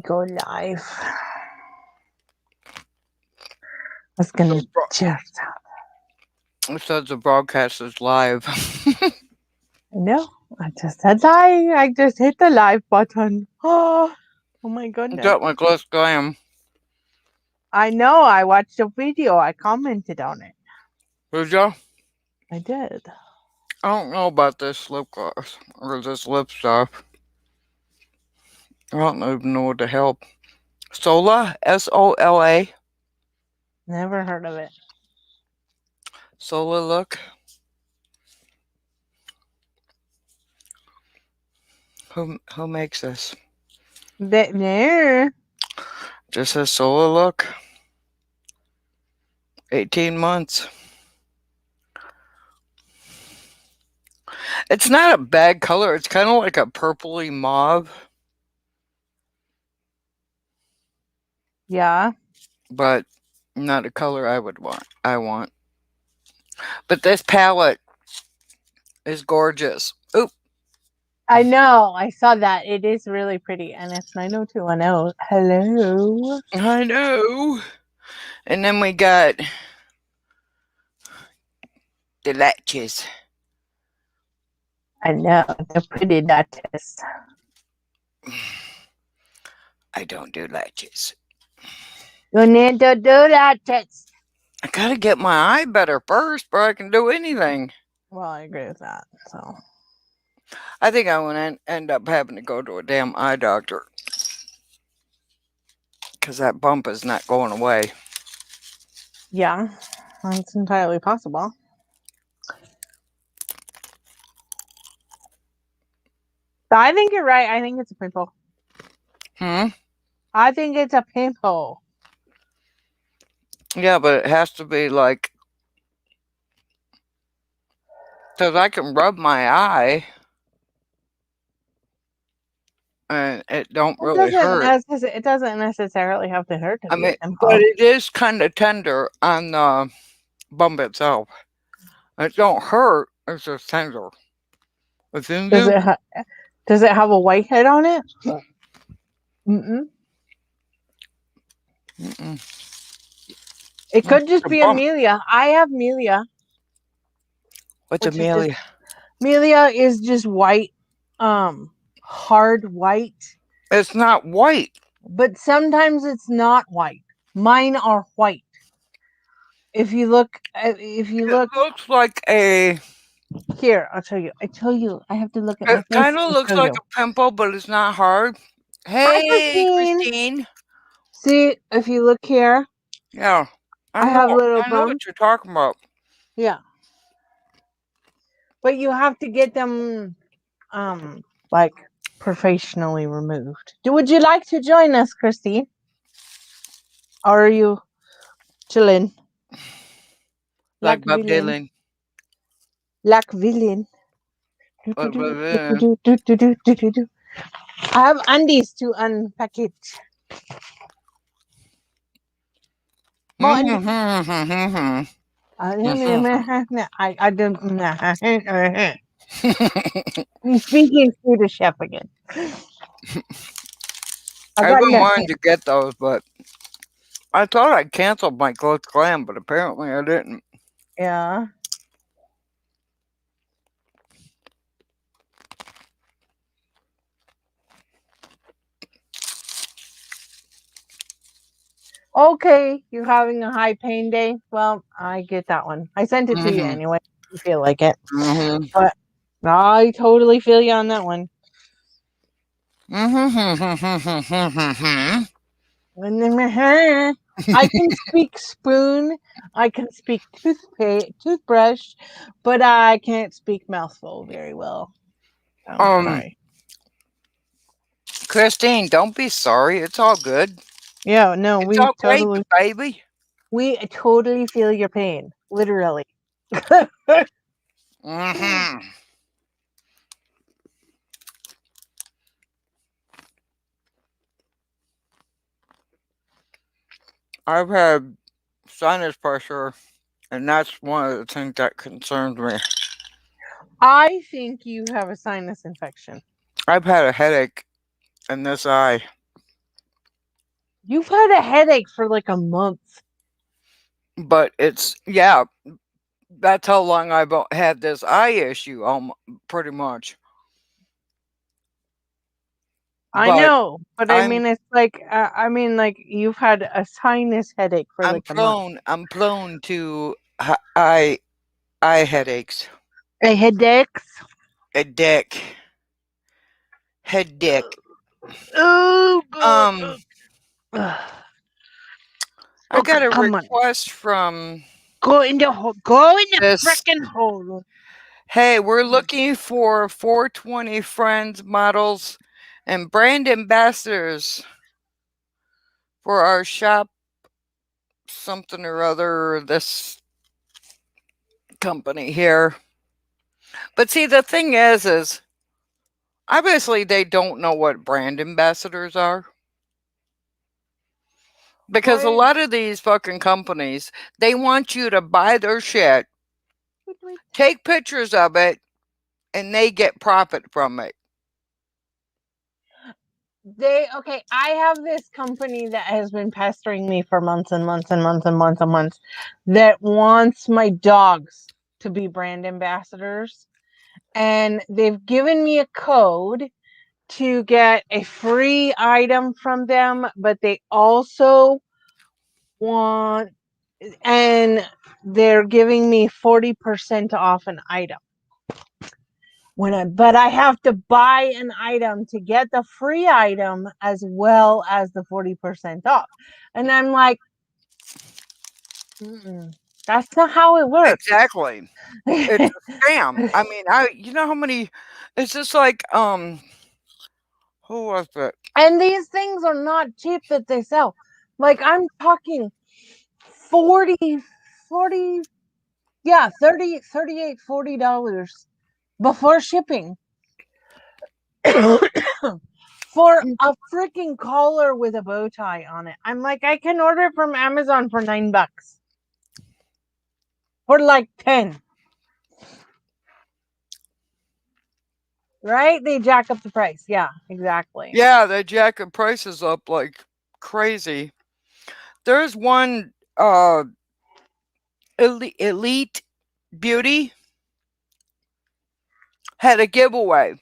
Go live. I was gonna just. It says the broadcast is live. No, I just said live. I just hit the live button. Oh my goodness. Got my close glam. I know. I watched a video. I commented on it. Did ya? I did. I don't know about this lip gloss or this lip stuff. I don't even know what the hell. Sola? Sola? Never heard of it. Sola look? Who makes this? There. Just says Sola look. 18 months. It's not a bad color. It's kind of like a purpley mauve. Yeah. But not a color I would want. I want. But this palette is gorgeous. Oop. I know. I saw that. It is really pretty. And it's 90210. Hello. I know. And then we got the latches. I know. The pretty latches. I don't do latches. You need to do latches. I gotta get my eye better first before I can do anything. Well, I agree with that. So. I think I'm gonna end up having to go to a damn eye doctor. Because that bump is not going away. Yeah, that's entirely possible. But I think you're right. I think it's a pimple. I think it's a pimple. Yeah, but it has to be like. Because I can rub my eye. And it don't really hurt. It doesn't necessarily have to hurt to I be a mean, pimple. but it is kind of tender on the bump itself. It don't hurt. It's just tender. Does it have a white head on it? Mm-mm. It could just be Amelia. I have Amelia. What's Amelia? Amelia is just white, hard white. It's not white. But sometimes it's not white. Mine are white. If you look, it looks like a. Here, I'll show you. I have to look at my face. It kind of looks like a pimple, but it's not hard. Hey, Christine. See, if you look here. Yeah. I have little I know what you're talking about. Yeah. But you have to get them, like, professionally removed. Would you like to join us, Christine? Or are you chilling? Like Bob Dylan. Like villain. I have undies to unpackage. I don't. I'm speaking through the chef again. I've been wanting to get those, but I thought I canceled my close glam, but apparently I didn't. Yeah. Okay, you're having a high pain day. Well, I get that one. I sent it to you anyway. You feel like it, but I totally feel you on that one. I can speak spoon. I can speak toothbrush, but I can't speak mouthful very well. Sorry. Christine, don't be sorry. It's all good. Yeah, no, it's all totally great, baby. We totally feel your pain, literally. I've had sinus pressure, and that's one of the things that concerns me. I think you have a sinus infection. I've had a headache in this eye. You've had a headache for like a month. But it's yeah, that's how long I've had this eye issue, pretty much. I But know, but I I'm mean, it's like, like you've had a sinus headache for I'm like a month. prone I'm prone to eye headaches. A headaches? Headache. Headache. Oh, God. Um, Ugh. I got Okay, a come on. request from Go in the hole. Go in the this. frickin' hole. Hey, we're looking for 420 friends, models, and brand ambassadors for our shop, something or other, this company here. But see, the thing is obviously they don't know what brand ambassadors are. Because a What? lot of these fucking companies, they want you to buy their shit, Wait, wait. take pictures of it, and they get profit from it. Okay, I have this company that has been pestering me for months and months and months and months and months that wants my dogs to be brand ambassadors. And they've given me a code to get a free item from them, but they also want, and they're giving me 40% off an item. But I have to buy an item to get the free item as well as the 40% off. And I'm like, that's not how it works. Exactly. It's a scam. I mean, you know how many it's just like who was it? And these things are not cheap that they sell. Like I'm talking 40, 40, yeah, 30, 38, $40 before shipping for a freaking collar with a bow tie on it. I'm like, I can order from Amazon for $9 for like 10. Right? They jack up the price. Yeah, exactly. Yeah, they jacking prices up like crazy. There's one elite beauty had a giveaway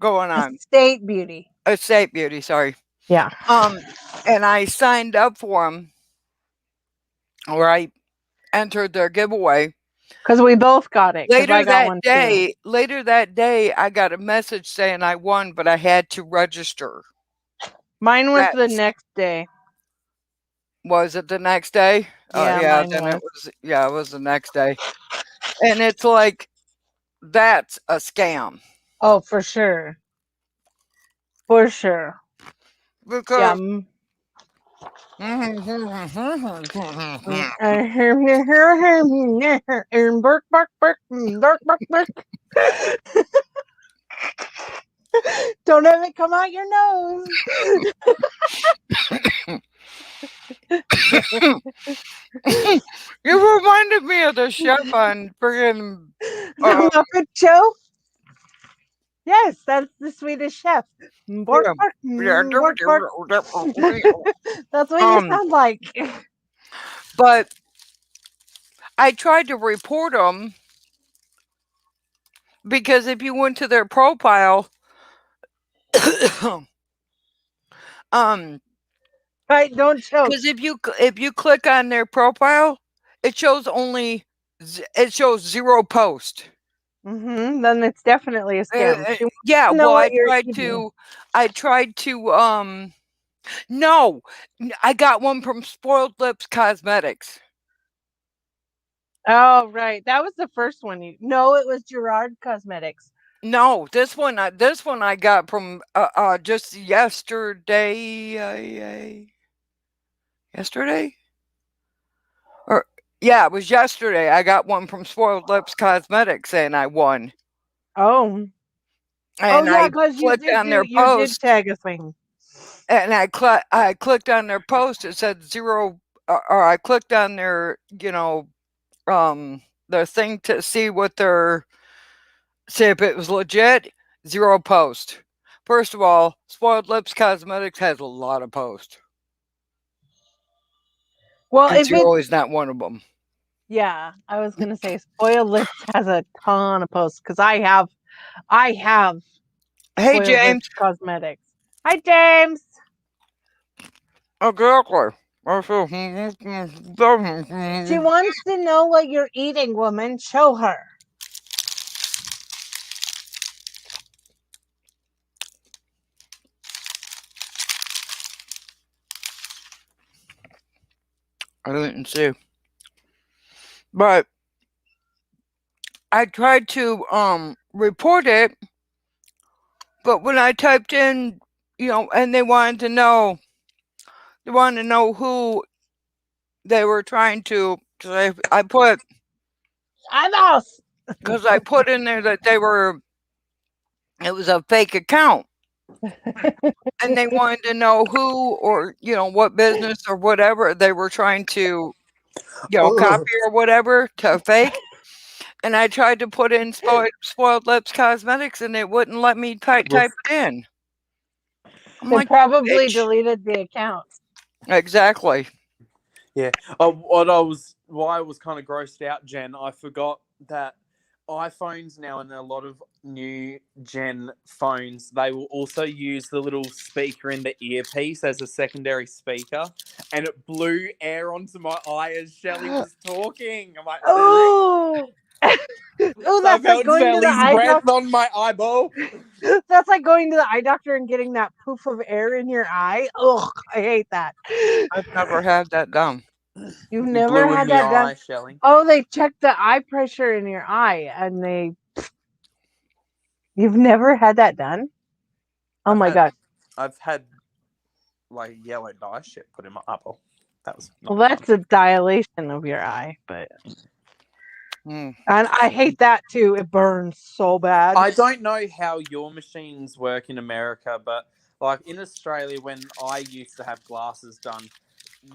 going on. Estate beauty. Estate beauty, sorry. Yeah. Um, and I signed up for them, or I entered their giveaway. Because we both got it. Because I got one too. Later that day, I got a message saying I won, but I had to register. Mine was the That's next day. was it the next day? Yeah, Yeah, mine then it was. was yeah, it was the next day. And it's like that's a scam Oh, for sure. For sure. Yeah. because And bark, bark, bark, bark, bark, bark. Don't have it come out your nose. you reminded me of the chef on friggin' The Muppet Show? Yes, that's the Swedish chef. Bark, yeah. bark, bark, bark. That's what you um sound like. but I tried to report them because if you went to their profile, um, Right, don't choke. because if you click on their profile, it shows it shows zero post. Then it's definitely a scam. She wants Yeah, to know well, what you're eating. I tried to no, I got one from Spoiled Lips Cosmetics. Oh, right. That was the first one. No, it was Gerard Cosmetics. No, this one I got from just yesterday. Yesterday? Or yeah, it was yesterday. I got one from Spoiled Lips Cosmetics saying I won. Oh. Oh And yeah, I because clicked on their you did post tag a thing. and I clicked on their post. It said zero or I clicked on their, their thing to see if it was legit. Zero post. First of all, Spoiled Lips Cosmetics has a lot of posts. Well, Because if you're it's always not one of them. yeah, I was gonna say Spoiled Lips has a ton of posts because I have Hey, Spoiled James. Lips cosmetics. Hi, James. Exactly. She wants to know what you're eating, woman. Show her. I didn't see. But I tried to report it, but when I typed in, and they wanted to know who they were trying to, because Eyeballs. I put in there that it was a fake account, and they wanted to know who, or what business or whatever they were trying to copy or whatever to fake. And I tried to put in spoiled lips cosmetics, and it wouldn't let me type it in. I'm They like, probably bitch. deleted the account. Exactly. Yeah. Why I was kind of grossed out, Jen, I forgot that iPhones now and a lot of new Gen phones, they will also use the little speaker in the earpiece as a secondary speaker. And it blew air onto my eye as Shelley was talking. I'm like, Oh. Oh, I that's like felt going to the Shelley's eye breath doctor. on my eyeball. That's like going to the eye doctor and getting that poof of air in your eye. Ugh, I hate that. I've never had that done. You've It never blew in had my that done? eye, Shelley. Oh, they checked the eye pressure in your eye and you've never had that done? Oh my god. I've had like yellow dye shit put in my eyeball. That was Well, not that's fun. a dilation of your eye, but Mm. and I hate that too. It burns so bad. I don't know how your machines work in America, but like in Australia, when I used to have glasses done,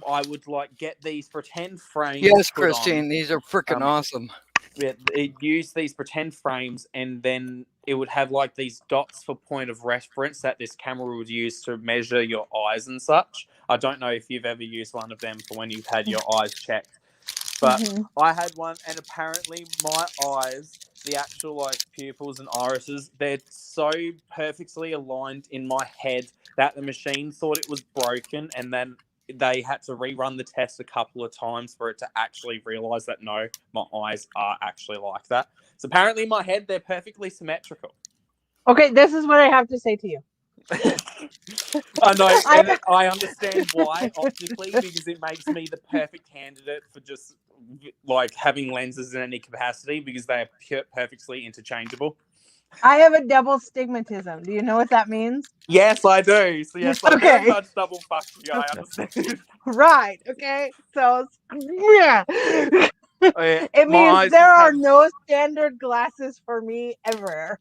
I would like get these pretend frames Yes, put on. Christine, these are freaking awesome. It used these pretend frames, and then it would have like these dots for point of reference that this camera would use to measure your eyes and such. I don't know if you've ever used one of them for when you've had your eyes checked, but I had one, and apparently my eyes, the actual like pupils and irises, they're so perfectly aligned in my head that the machine thought it was broken, and then they had to rerun the test a couple of times for it to actually realize that no, my eyes are actually like that. So apparently in my head, they're perfectly symmetrical. Okay, this is what I have to say to you. I know, and I understand why optically, because it makes me the perfect candidate for just like having lenses in any capacity, because they are perfectly interchangeable. I have a double stigmatism. Do you know what that means? Yes, I do. So yes, I very Okay. much double fucked you. I understand. Right. Okay. So yeah. It My means eyes there just are have. no standard glasses for me ever.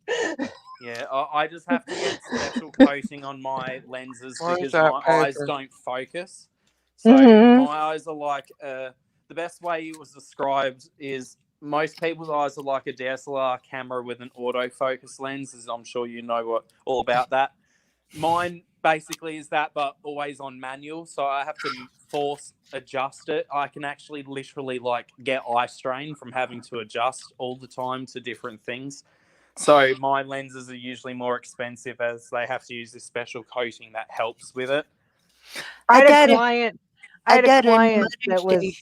Yeah, I just have to get special coating on my lenses Where's because that my eyes paper? don't focus. So Mm-hmm. my eyes are like the best way it was described is most people's eyes are like a DSLR camera with an autofocus lens, as I'm sure you know all about that. Mine basically is that, but always on manual, so I have to force adjust it. I can actually literally like get eye strain from having to adjust all the time to different things. So my lenses are usually more expensive as they have to use this special coating that helps with it. I I had a got a client. I I had a got a client that Mother's Day.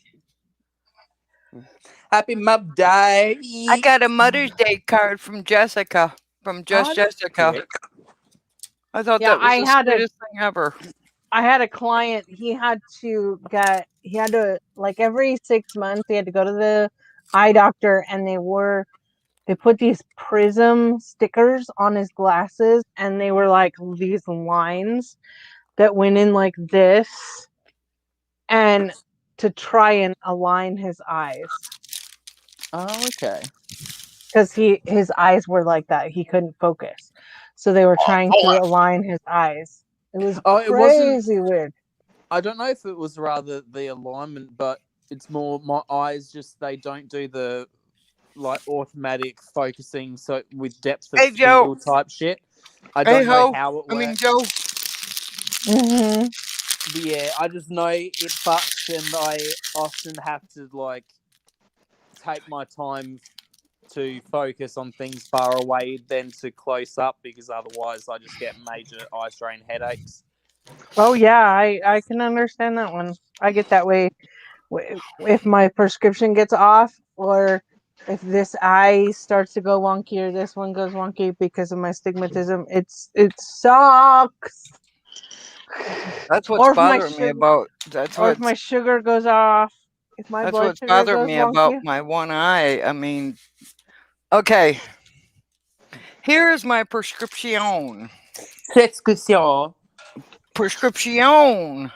was. Happy Mother's Day. I got a Mother's Day card from Jessica, from Just Oh, that's Jessica. cute. I thought Yeah, that was the sweetest thing ever. I had a client. He had to like every 6 months he had to go to the eye doctor, and they put these prism stickers on his glasses, and they were like these lines that went in like this, and to try and align his eyes Oh, okay. because his eyes were like that. He couldn't focus, so they were trying to align his eyes. It was Oh, it wasn't. crazy weird. I don't know if it was rather the alignment, but it's more my eyes. Just they don't do the like automatic focusing, so with depth of Hey Joe. field type shit. I Hey don't know ho. how it I mean works. Joe. Mm-hmm. But yeah, I just know it fucks, and I often have to like take my time to focus on things far away than to close up, because otherwise I just get major eye strain headaches. Oh yeah, I can understand that one. I get that way if my prescription gets off, or if this eye starts to go wonky, or this one goes wonky because of my stigmatism. It sucks. That's Or what's if my bothering me sugar, about. or if my sugar goes off, if my That's blood what's sugar bothering goes me about wonky. my one eye. I mean, okay. Here's my prescription. Prescription. Prescription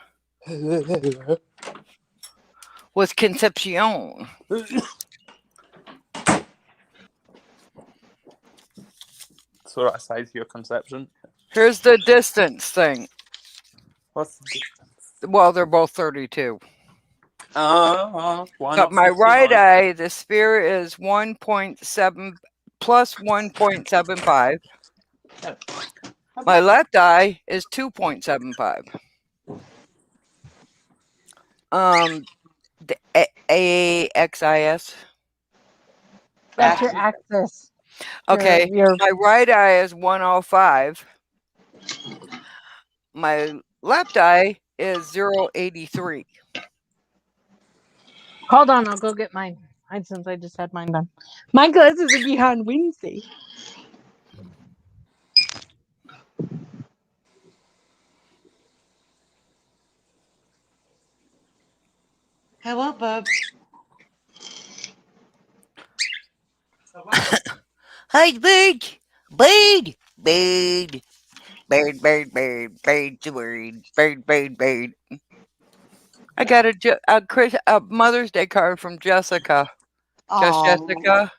with conception. That's what I say to your conception. Here's the distance thing. What's Well, they're both 32. why But not my right 69? eye, the sphere is 1.7 plus 1.75. My left eye is 2.75. The AXIS. That's your axis. Okay, Your my right eye is 105. My left eye is 083. hold on, I'll go get mine. Since I just had mine done. My glasses are behind Wednesday. Hello, bub. Hi, bird. Bird. Bird. Bird, bird, bird. Bird's a word. Bird, bird, bird. I got a Mother's Day card from Jessica. Just Jessica.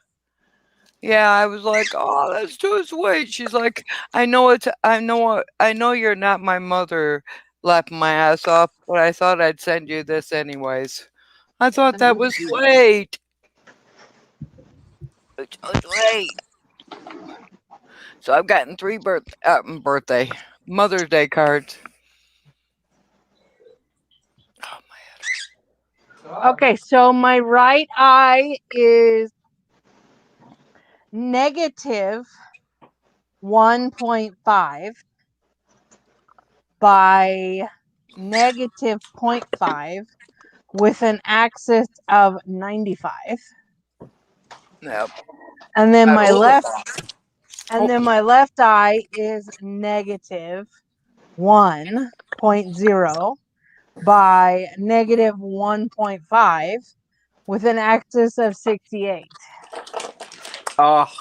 Yeah, I was like, "Oh, that's too sweet." She's like, I know you're not my mother, laughing my ass off, but I thought I'd send you this anyways. I thought that was sweet. It's so sweet. So I've gotten 3 Mother's Day cards. Okay, so my right eye is negative 1.5 by negative 0.5 with an axis of 95. Yep. And then my left Oh. eye is negative 1.0 by negative 1.5 with an axis of 68.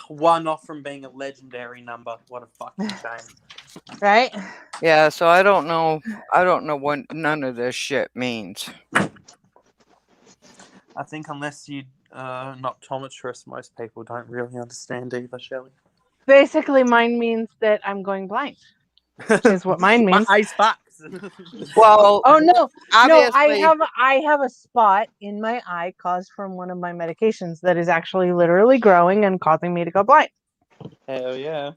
One off from being a legendary number. What a fucking shame. Right? Yeah, so I don't know what none of this shit means. I think unless you an optometrist, most people don't really understand either, Shelley. Basically, mine means that I'm going blind. Is what mine means. My eyes fucked. Well, Oh no, obviously, no! I have a spot in my eye caused from one of my medications that is actually literally growing and causing me to go blind. Hell yeah!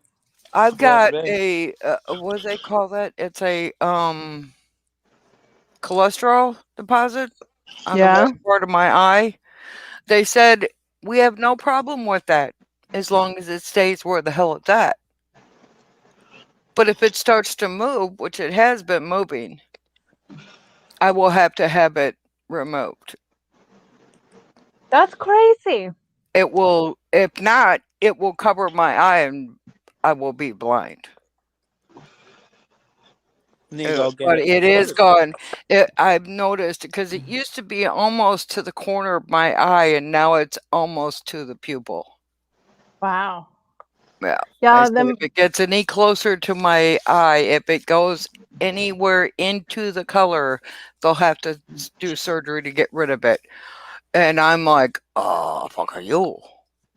I've Glad got to be. a what do they call that? It's a cholesterol deposit on the Yeah. one part of my eye. They said we have no problem with that as long as it stays where the hell it's at. But if it starts to move, which it has been moving, I will have to have it removed. That's crazy. It will, if not, it will cover my eye and I will be blind. But it is gone. I've noticed because it used to be almost to the corner of my eye and now it's almost to the pupil. Wow. Yeah. Yeah. If it gets any closer to my eye, if it goes anywhere into the color, they'll have to do surgery to get rid of it. And I'm like, oh, fuck are you?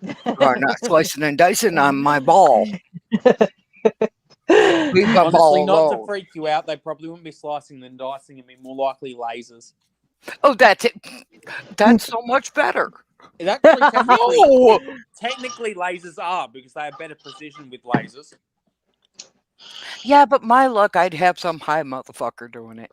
You're not slicing and dicing on my ball. Leave my Honestly, ball not to alone. freak you out, they probably wouldn't be slicing and dicing. It'd be more likely lasers. Oh, that's it. That's so much better. It actually Oh, technically lasers are, because they have better precision with lasers. yeah, but my luck, I'd have some high motherfucker doing it.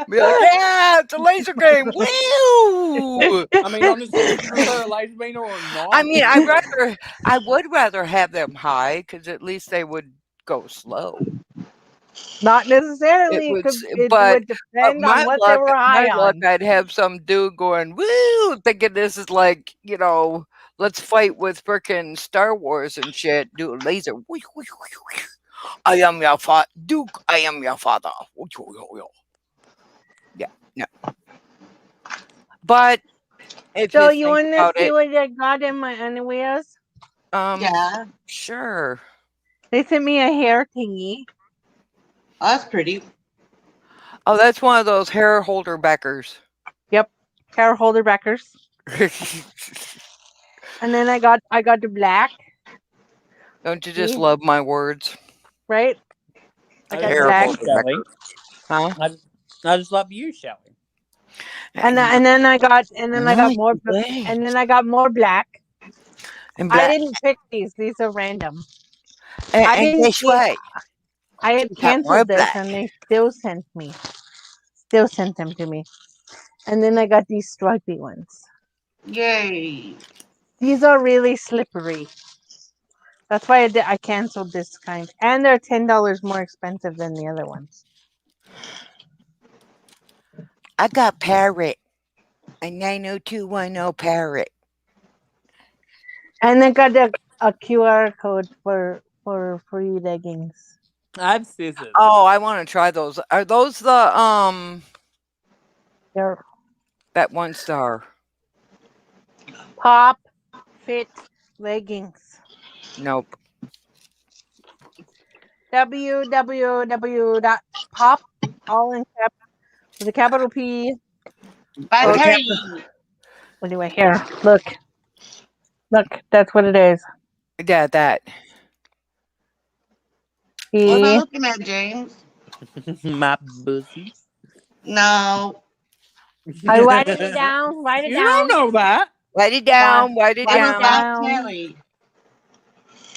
Be like, yeah, it's a laser game. Woo! I mean, honestly, would you prefer a laser beam or not? I mean, I would rather have them high because at least they would go slow. Not necessarily. It But would depend on my what they were high luck, on. I'd have some dude going, woo, thinking this is like, let's fight with frickin' Star Wars and shit. Do a laser. I am your father. Duke, I am your father. Yeah, no. But if So you you think want to about see it, what I got in my underwears? Yeah. sure. They sent me a hair thingy. Oh, that's pretty. Oh, that's one of those hair holder backers. Yep, hair holder backers. And then I got the black. Don't you just See? love my words? Right? I got Hair black. holder Shelley. backer. Huh? I just love you, Shelley. And then I got more way. and then I got more black. And I black. didn't pick these. These are random. And, I and didn't guess see- what? I had got more canceled this black. and they still sent them to me. And then I got these stripy ones. Yay. These are really slippery. That's why I canceled this kind. And they're $10 more expensive than the other ones. I got Parrot. A 90210 Parrot. And I got a QR code for free leggings. I have scissors. Oh, I want to try those. Are those the They're that 1-star? Pop Fit leggings. Nope. www.pop all in cap with a capital P. By Okay. Terry. What do I hear? Look, that's what it is. Yeah, that. What am I P. looking at, James? My pussy. No. I write it down. Write it You down. don't know that. Write it down. Write it What Write it down. about down. Terry?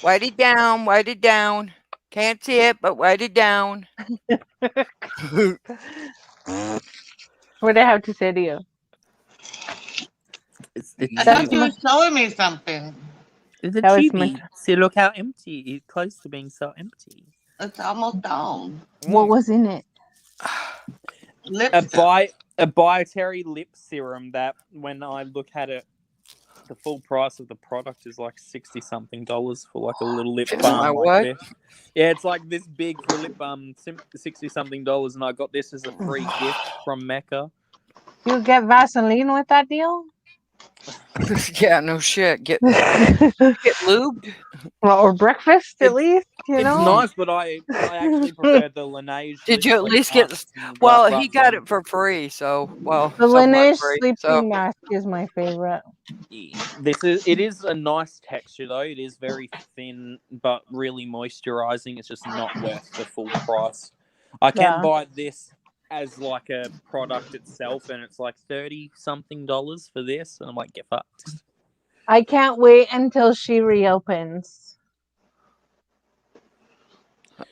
Write it down. Write it down. Can't see it, but write it down. What do I have to say to you? It's the I That's thought you my- were showing me something. It's a That was chibi. See, look how empty. It's close to being so empty. It's almost gone. What was in it? A Lipstick. Bioterry lip serum that when I look at it, the full price of the product is like $60-something for like a little lip It's balm my like what? this. Yeah, it's like this big for a lip balm, $60-something, and I got this as a free gift from Mecca. You get Vaseline with that deal? Yeah, no shit. Get lubed. Well, or breakfast at It's- least, It's nice, but I actually prefer the Laneige. Did you at Sleep least get? Mask and Well, White he got Russian. it for free, so The somewhat Laneige free. sleeping So mask is my favorite. It is a nice texture though. It is very thin but really moisturizing. It's just not worth the full price. I can Yeah. buy this as like a product itself, and it's like $30-something for this, and I'm like, get fucked. I can't wait until she reopens.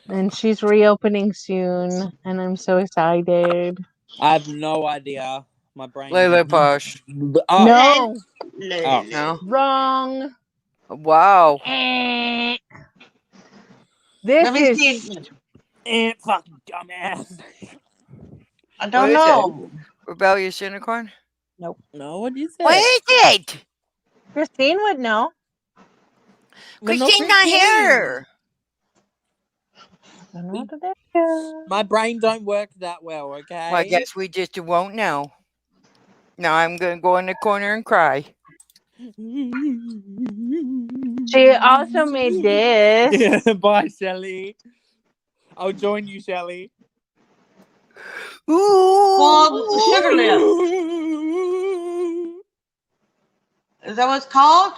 And she's reopening soon, and I'm so excited. I have no idea. My brain. Lele Posh. Oh, No, Oh. No. wrong. Wow. This Let me is see. Fucking dumbass. I What don't is it? know. Rebellious Unicorn. No, what is it? What is it? Christine would know. But Christine's not Christine. here. I don't know what it is. My brain don't work that well. Okay. Well, I guess we just won't know. Now I'm gonna go in the corner and cry. She also made this. Bye, Shelley. I'll join you, Shelley. Well, sugar lips. Is that what it's called?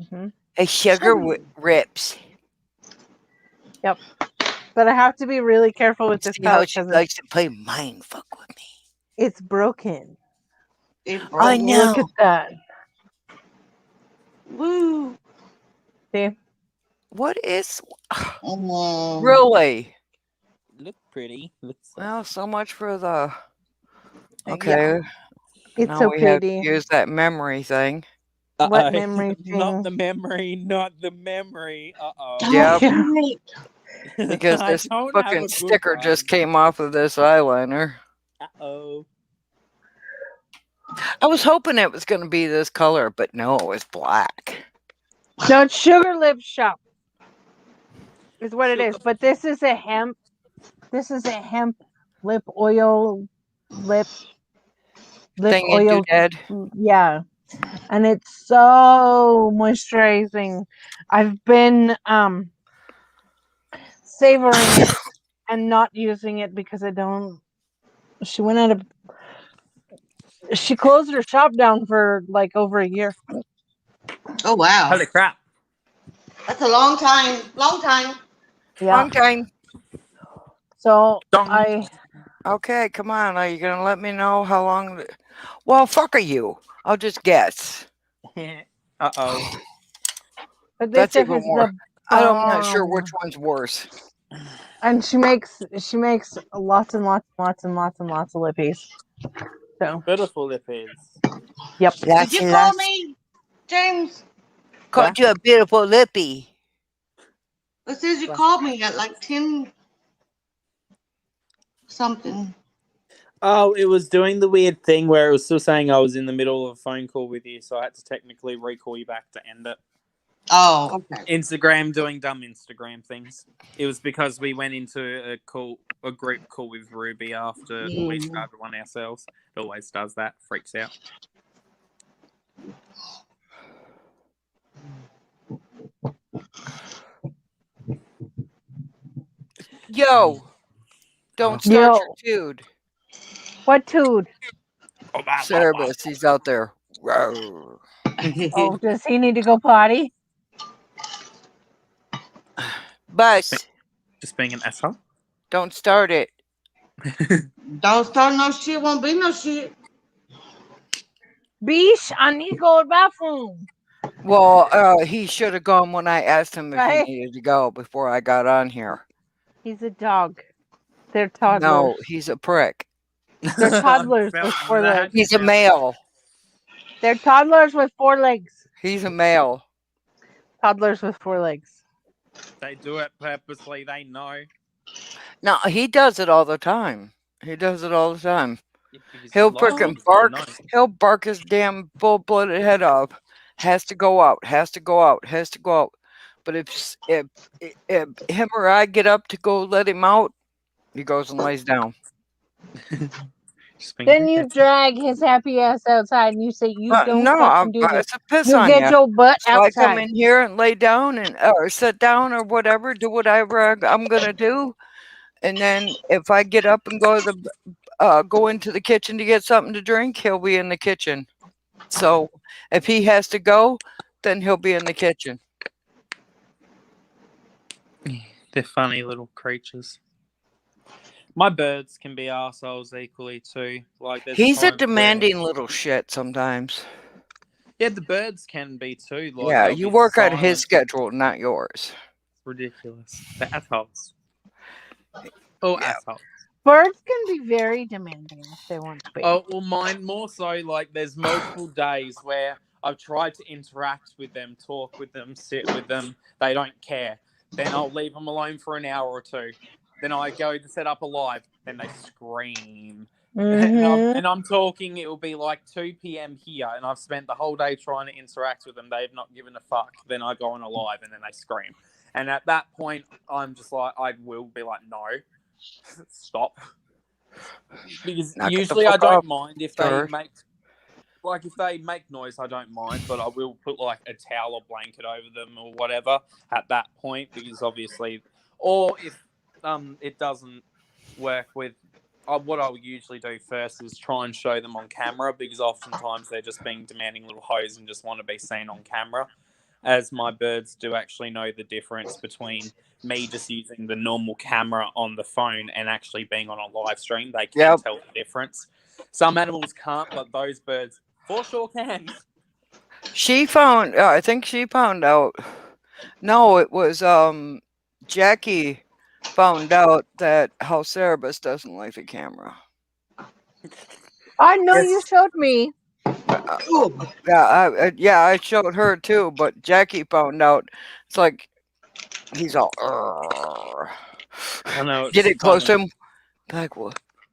Mhm. A sugar rips. But I have to be really careful with this See how pouch she because likes to play mind fuck with me. it's broken. It I broke. know. Look at that. Woo. See? What is Mm. really? Look pretty. Looks Well, so much for the Okay. It's Now so we have to pretty. use that memory thing. What memory Not thing? the memory, not the memory. Don't Yep. do it. Because I this don't have fucking a good sticker one. just came off of this eyeliner. Uh-oh. I was hoping it was going to be this color, but no, it's black. No, it's Sugar Lip Shop is what it is. But this is a hemp. This is a hemp lip oil, lip Thing you oil. do, Dad. Yeah, and it's so moisturizing. I've been savoring it and not using it because I don't. She went out of. She closed her shop down for like over a year. Oh wow, Holy crap. that's a long time. Long time. Yeah. Long time. So Dong. Okay, come on. Are you going to let me know how long? Well, fuck are you? I'll just guess. Uh-oh. But this That's stuff even is more. the I'm not sure bomb. which one's worse. And she makes lots and lots and lots and lots and lots of lippies. So Beautiful lippies. yep. Did you call me, James? Called you a beautiful lippy. It says you called me at like 10 something. Oh, it was doing the weird thing where it was still saying I was in the middle of a phone call with you, so I had to technically recall you back to end it. Oh, okay. Instagram doing dumb Instagram things. It was because we went into a group call with Ruby after we started one ourselves. It always does that. Freaks out. Yo, don't start your dude. What dude? Cerebus, he's out there. Rawr. Oh, does he need to go potty? Bus, Just being an asshole. don't start it. Don't start no shit, won't be no shit. Beesh, I need to go to the bathroom. Well, he should have gone when I asked him if Right. he needed to go before I got on here. He's a dog. They're toddlers. No, he's a prick. They're toddlers with 4 legs. He's a male. They're toddlers with 4 legs. He's a male. Toddlers with 4 legs. They do it purposely. They know. No, he does it all the time. He does it all the time. Because He'll lots of frickin' people bark. know. He'll bark his damn full-blooded head off. Has to go out. Has to go out. Has to go out. But if him or I get up to go let him out, he goes and lays down. Then you drag his happy ass outside and you say, you don't No, fucking do this. it's a piss You on get you. your butt So I come outside. in here and lay down and or sit down or whatever, do whatever I'm gonna do, and then if I get up and go to the go into the kitchen to get something to drink, he'll be in the kitchen. So if he has to go, then he'll be in the kitchen. They're funny little creatures. My birds can be assholes equally too. Like there's He's a times demanding little shit sometimes. yeah, the birds can be too. Like Yeah, they'll you be work on silent. his schedule, not yours. It's ridiculous. They're assholes. Oh, Yeah. assholes. Birds can be very demanding if they want to be. Oh, well, mine more so. Like there's multiple days where I've tried to interact with them, talk with them, sit with them. They don't care. Then I'll leave them alone for an hour or two. Then I go to set up a live. Then they scream. And I'm talking, it will be like 2 p.m. here, and I've spent the whole day trying to interact with them. They've not given a fuck. Then I go on a live, and then they scream. And at that point, I'm just like, I will be like, no, stop. Because usually I don't mind if they make, like, if they make noise, I don't mind, but I will put like a towel or blanket over them or whatever at that point, because obviously, or if it doesn't work with. What I'll usually do first is try and show them on camera, because oftentimes they're just being demanding little hoes and just want to be seen on camera, as my birds do actually know the difference between me just using the normal camera on the phone and actually being on a live stream. They can tell the difference. Some animals can't, but those birds for sure can. I think she found out. No, it was Jackie found out that how Cerebus doesn't like the camera. I know you Yes. showed me. I showed her too, but Jackie found out. It's like he's all. "Arr." I know it's Get it close to funny. him. Like,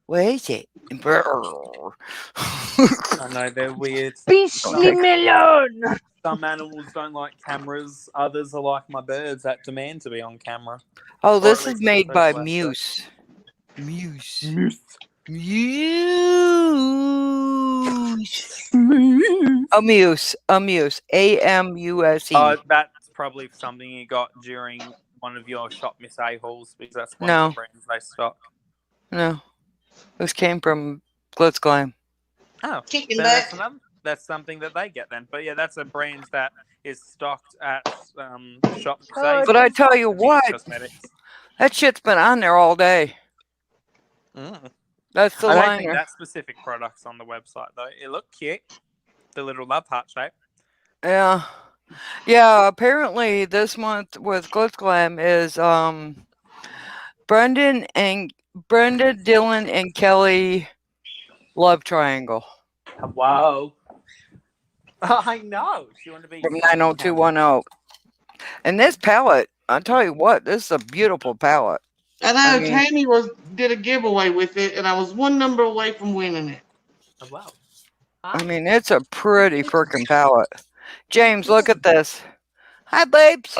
where is it? I know they're weird. Beastly melon. Some animals don't like cameras. Others are like my birds that demand to be on camera. Oh, Or this at is least made so by Flash Muse. Muse. does. Amuse. Amuse. AMUSE. That's probably something you got during one of your shop Miss A-Halls, because that's one of No. the brands they stock. No. This came from Glitz Glam. Oh, Kicking then back. that's something that they get then. But yeah, that's a brand that is stocked at shop Miss Oh, A-Halls. But I tell you and Muse what, Cosmetics. that shit's been on there all day. Mm. That's the I don't think liner. that specific product's on the website though. It looked cute, the little love heart shape. Yeah. Yeah, apparently this month with Glitz Glam is Brendan, Dylan, and Kelly love triangle Wow. I know. She wanted to be from front camera. 90210. And this palette, I'll tell you what, this is a beautiful palette. I know I mean- Tammy did a giveaway with it, and I was one number away from winning it. Oh, wow. I mean, it's a pretty freaking palette. James, look at this. Hi, babes.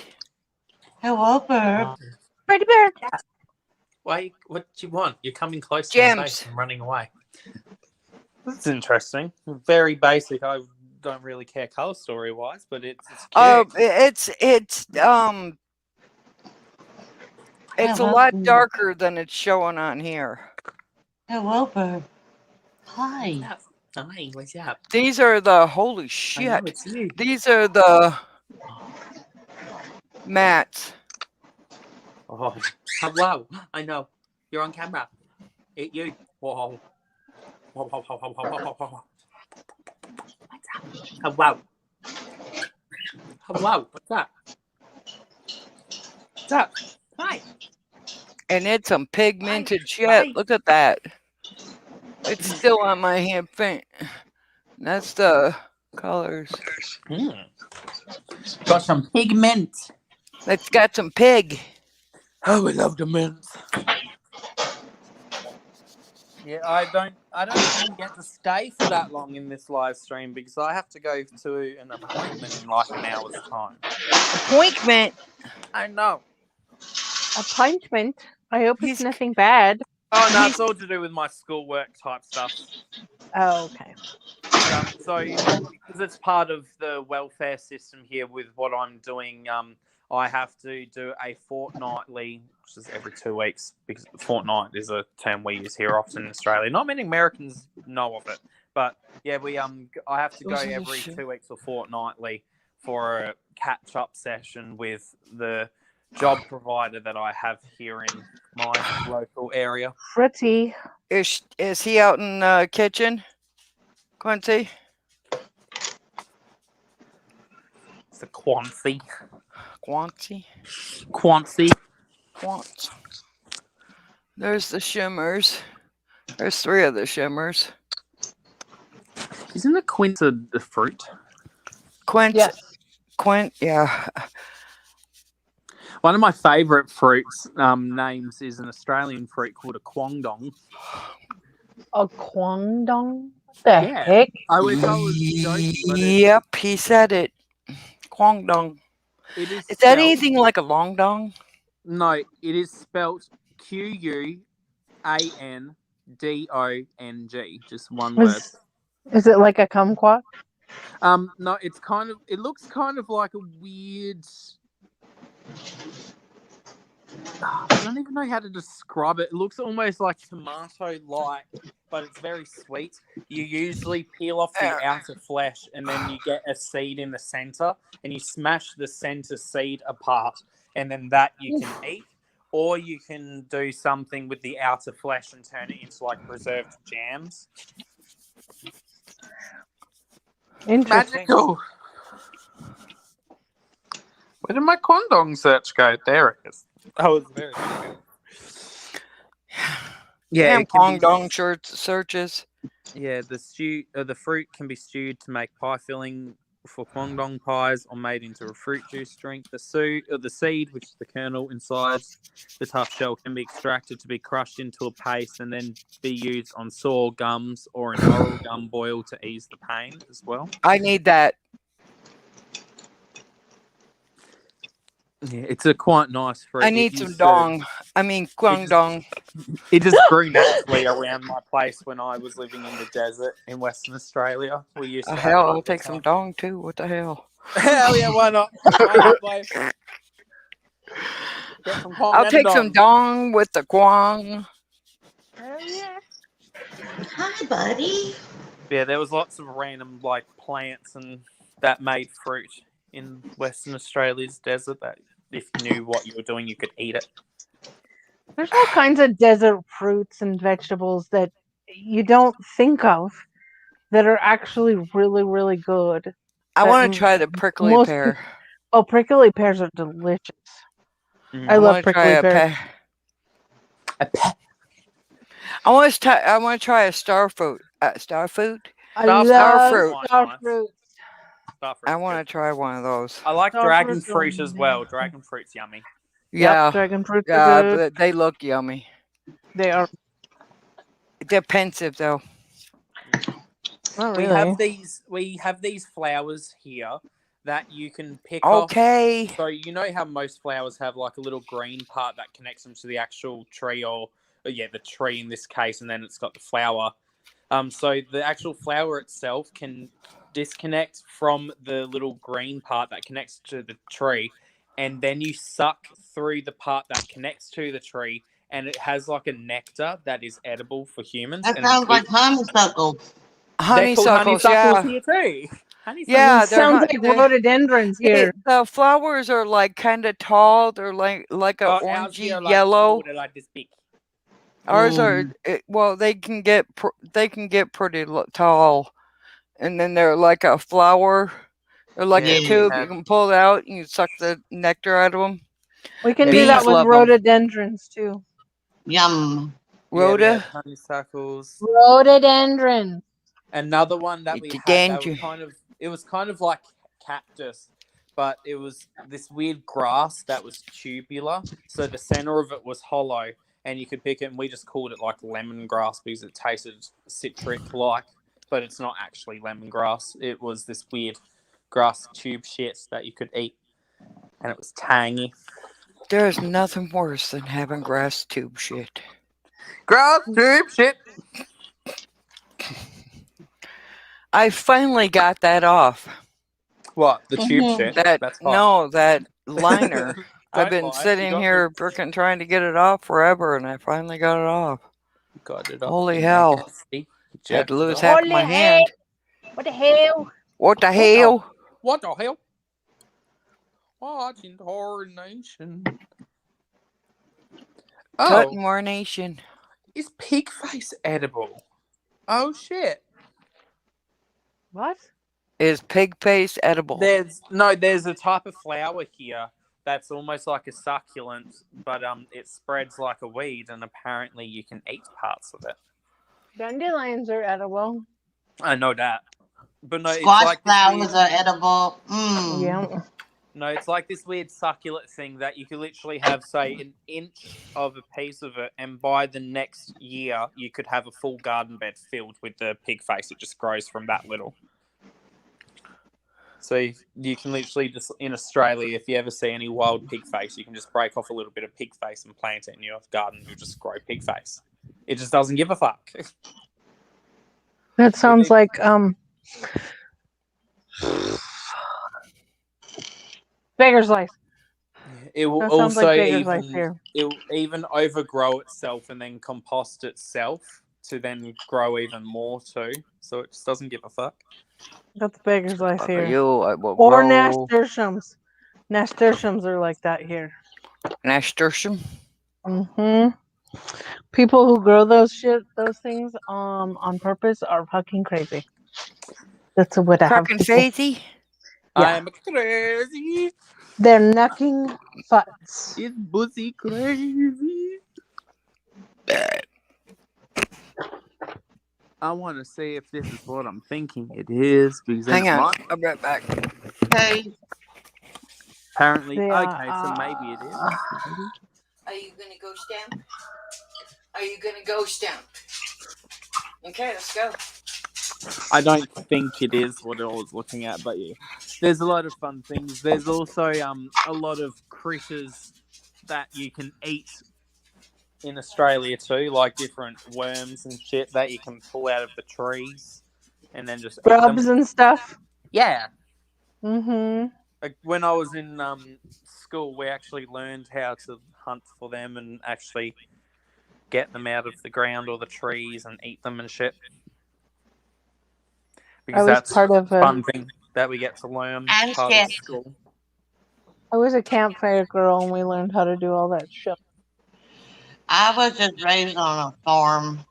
Hello, Burp. Pretty bear. Why? What do you want? You're coming close to my James. face and running away. That's interesting. Very basic. I don't really care color story wise, but it's cute. It's a lot darker than it's showing on here. Hello, Burp. Hi. Hi, what's up? These are the holy I know shit. it's you. These are the mats. Oh, hello. I know. You're on camera. It's you. Whoa. Whoa, whoa, whoa, whoa, whoa, whoa, whoa. What's up? Hello. Hello. What's up? What's up? Hi. And it's some pigmented shit. Hi. Look at that. It's still on my hand print. That's the colors. Got some pigment. It's got some pig. Oh, we love the mints. Yeah, I don't even get to stay for that long in this live stream because I have to go to an appointment in like an hour's time. Appointment. I know. Appointment. I hope He's- it's nothing bad. Oh no, it's all to do with my schoolwork type stuff. Oh, okay. So because it's part of the welfare system here with what I'm doing, I have to do a fortnightly, which is every 2 weeks, because fortnight is a term we use here often in Australia. Not many Americans know of it, but yeah, I have to go every 2 weeks or fortnightly for a catch-up session with the job provider that I have here in my local area. Pretty. Is he out in the kitchen, Quincy? It's a Quancy. Quancy? Quancy. Quants. There's the shimmers. There's 3 of the shimmers. Isn't a quince a fruit? Quince. Yes. Yeah. One of my favourite fruits names is an Australian fruit called a quongdong. A Kwangdong? What the Yeah. heck? I wish I was joking, but Yep, he said it. Kwangdong. it is Is that spelt- anything like a long dong? No, it is spelt Quandong. Just one word. Is it like a kumquat? No, it looks kind of like a weird. I don't even know how to describe it. It looks almost like tomato-like, but it's very sweet. You usually peel off the outer flesh, and then you get a seed in the center, and you smash the center seed apart, and then that you can eat, or you can do something with the outer flesh and turn it into like preserved jams. Interesting. Magical. Where did my Quandong search go? There it is. I was very. Yeah, it can be- Kwangdong searches. Yeah, the fruit can be stewed to make pie filling for Guangdong pies, or made into a fruit juice drink. The seed, which is the kernel inside the tough shell, can be extracted to be crushed into a paste and then be used on sore gums or an oral gum boil to ease the pain as well. I need that. Yeah, it's a quite nice fruit. I need some dong. I mean, Guangdong. It just grew naturally around my place when I was living in the desert in Western Australia. We used to have it Hell, all I'll the take some time. dong too. What the hell? Hell yeah, why not? Why not, boy? Get some Kong I'll and take some dong with the guang. Hell yeah. Hi, buddy. Yeah, there was lots of random like plants and that made fruit in Western Australia's desert that if you knew what you were doing, you could eat it. There's all kinds of desert fruits and vegetables that you don't think of that are actually really, really good. I That want to try the prickly most pear. Oh, prickly pears are delicious. Mm. I love want to try prickly a pears. pear. I want to try a star fruit. Star fruit. I Star love fruit. star Nice. fruit. I want to try one of those. I like Star dragon fruits are fruit as well. amazing. Dragon fruit's yummy. Yeah, Yep, dragon fruits yeah, are good. but they look yummy. They are They're pensive though. not We really. have these flowers here that you can pick off. Okay. So you know how most flowers have like a little green part that connects them to the actual tree, or the tree in this case, and then it's got the flower. So the actual flower itself can disconnect from the little green part that connects to the tree, and then you suck through the part that connects to the tree, and it has like a nectar that is edible for humans. That And sounds like honeysuckles. they're called Honeysuckles, honeysuckles yeah. here too. Yeah, It sounds like they're rhododendrons here. the flowers are like kind of tall. They're like a Ours orangey here are like yellow. they're like this big. Ours are well, they can get pretty tall, and then they're like a flower. They're like Yeah, a we tube. have- You can pull it out and you suck the nectar out of them. We can Yeah, do we that have- with love 'em. rhododendrons too. Yum. Yeah, we Rhoda, have honeysuckles. Rhododendron. Another one that we It's a had that danger. was kind of like cactus, but it was this weird grass that was tubular. So the center of it was hollow, and you could pick it. And we just called it like lemongrass because it tasted citric like, but it's not actually lemongrass. It was this weird grass tube shit that you could eat, and it was tangy. There is nothing worse than having grass tube shit. Grass tube shit. I finally got that off. What, the tube Mhm. shit? That That's fine. no, that liner. I've Don't been lie, you sitting got here this. freaking trying to get it off forever, and I finally got it off. Got it off. Holy hell! Had to lose half of Holy my hand. What the hell? What the hell? What the hell? Watching Horror Nation. Cut Oh, more nation. is pig face edible? Oh shit! What? Is pig face edible? There's a type of flower here that's almost like a succulent, but it spreads like a weed, and apparently you can eat parts of it. Dandelions are edible. I know that, but no, it's Squash like this flowers weird. are edible. Mm. Yeah. No, it's like this weird succulent thing that you could literally have, say, an inch of a piece of it, and by the next year, you could have a full garden bed filled with the pig face. It just grows from that little. So you can literally just, in Australia, if you ever see any wild pig face, you can just break off a little bit of pig face and plant it in your garden. You'll just grow pig face. It just doesn't give a fuck. That sounds like Beggar's Life. It will That sounds also like Beggar's Life here. it will even overgrow itself and then compost itself to then grow even more too. So it just doesn't give a fuck. That's Beggar's Life Fuck here. you, I will Or grow nasturtiums. Nasturtiums are like that here. nasturtium. People who grow those things on purpose are fucking crazy. That's what I have Fucking to say. Faithy. Yeah. I'm crazy. They're knocking futz. It's pussy crazy. I want to see if this is what I'm thinking it is. Because Hang on. I'll be right back. Okay. Apparently, Yeah, okay, so maybe it is. Maybe. Are you going to ghost down? Are you going to ghost down? Okay, let's go. I don't think it is what I was looking at, but yeah, there's a lot of fun things. There's also a lot of critters that you can eat in Australia too, like different worms and shit that you can pull out of the trees and then just eat them. grubs and stuff. Yeah, Mm-hmm. like when I was in school, we actually learned how to hunt for them and actually get them out of the ground or the trees and eat them and shit. I Because was that's part of a a. fun thing that we get to learn And part of shit. school. I was a campfire girl, and we learned how to do all that shit. I was just raised on a farm.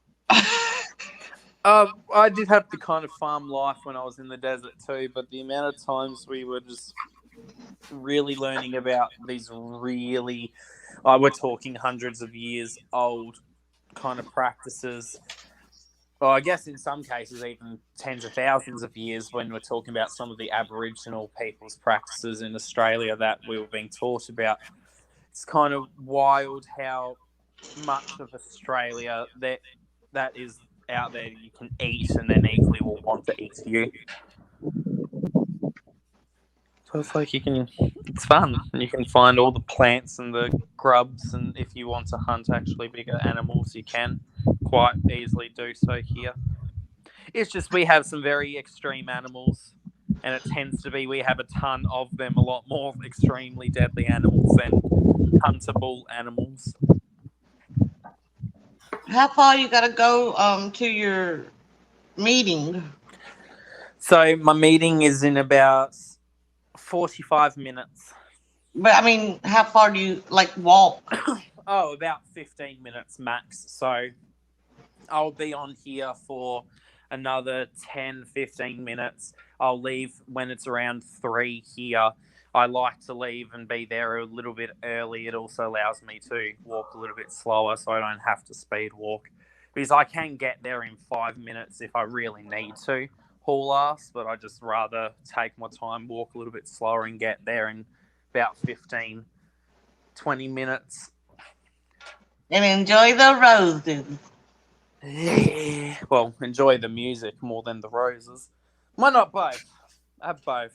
I did have the kind of farm life when I was in the desert too, but the amount of times we were just really learning about these really, we're talking hundreds of years old kind of practices. Well, I guess in some cases even tens of thousands of years when we're talking about some of the Aboriginal people's practices in Australia that we were being taught about. It's kind of wild how much of Australia that is out there you can eat and then equally will want to eat you. So it's like it's fun. You can find all the plants and the grubs, and if you want to hunt actually bigger animals, you can quite easily do so here. It's just we have some very extreme animals, and it tends to be we have a ton of them, a lot more extremely deadly animals than huntable animals. How far you gotta go to your meeting? So my meeting is in about 45 minutes. But I mean, how far do you like walk? Oh, about 15 minutes max. So I'll be on here for another 10, 15 minutes. I'll leave when it's around 3 here. I like to leave and be there a little bit early. It also allows me to walk a little bit slower so I don't have to speed walk. Because I can get there in 5 minutes if I really need to haul ass, but I just rather take my time, walk a little bit slower and get there in about 15, 20 minutes. And enjoy the roses. Yeah. Well, enjoy the music more than the roses. Why not both? Have both.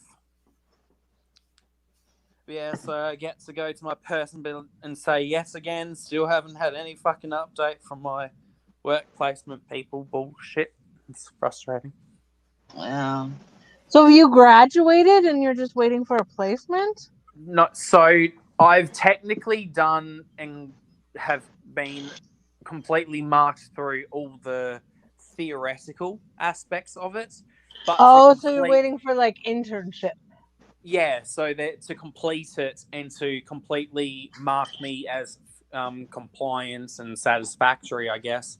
Yeah, so I get to go to my person and say yes again. Still haven't had any fucking update from my work placement people. Bullshit. It's frustrating. Yeah. So have you graduated and you're just waiting for a placement? Not so. I've technically done and have been completely marked through all the theoretical aspects of it. But Oh, so you're waiting for like internship. Yeah, so that to complete it and to completely mark me as compliant and satisfactory, I guess,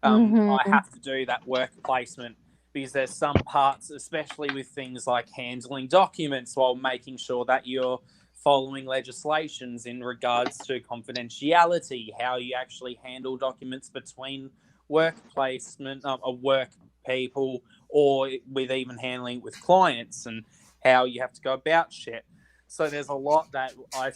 I have to do that work placement because there's some parts, especially with things like handling documents while making sure that you're following legislations in regards to confidentiality, how you actually handle documents between work placement, work people, or with even handling with clients and how you have to go about shit. So there's a lot that I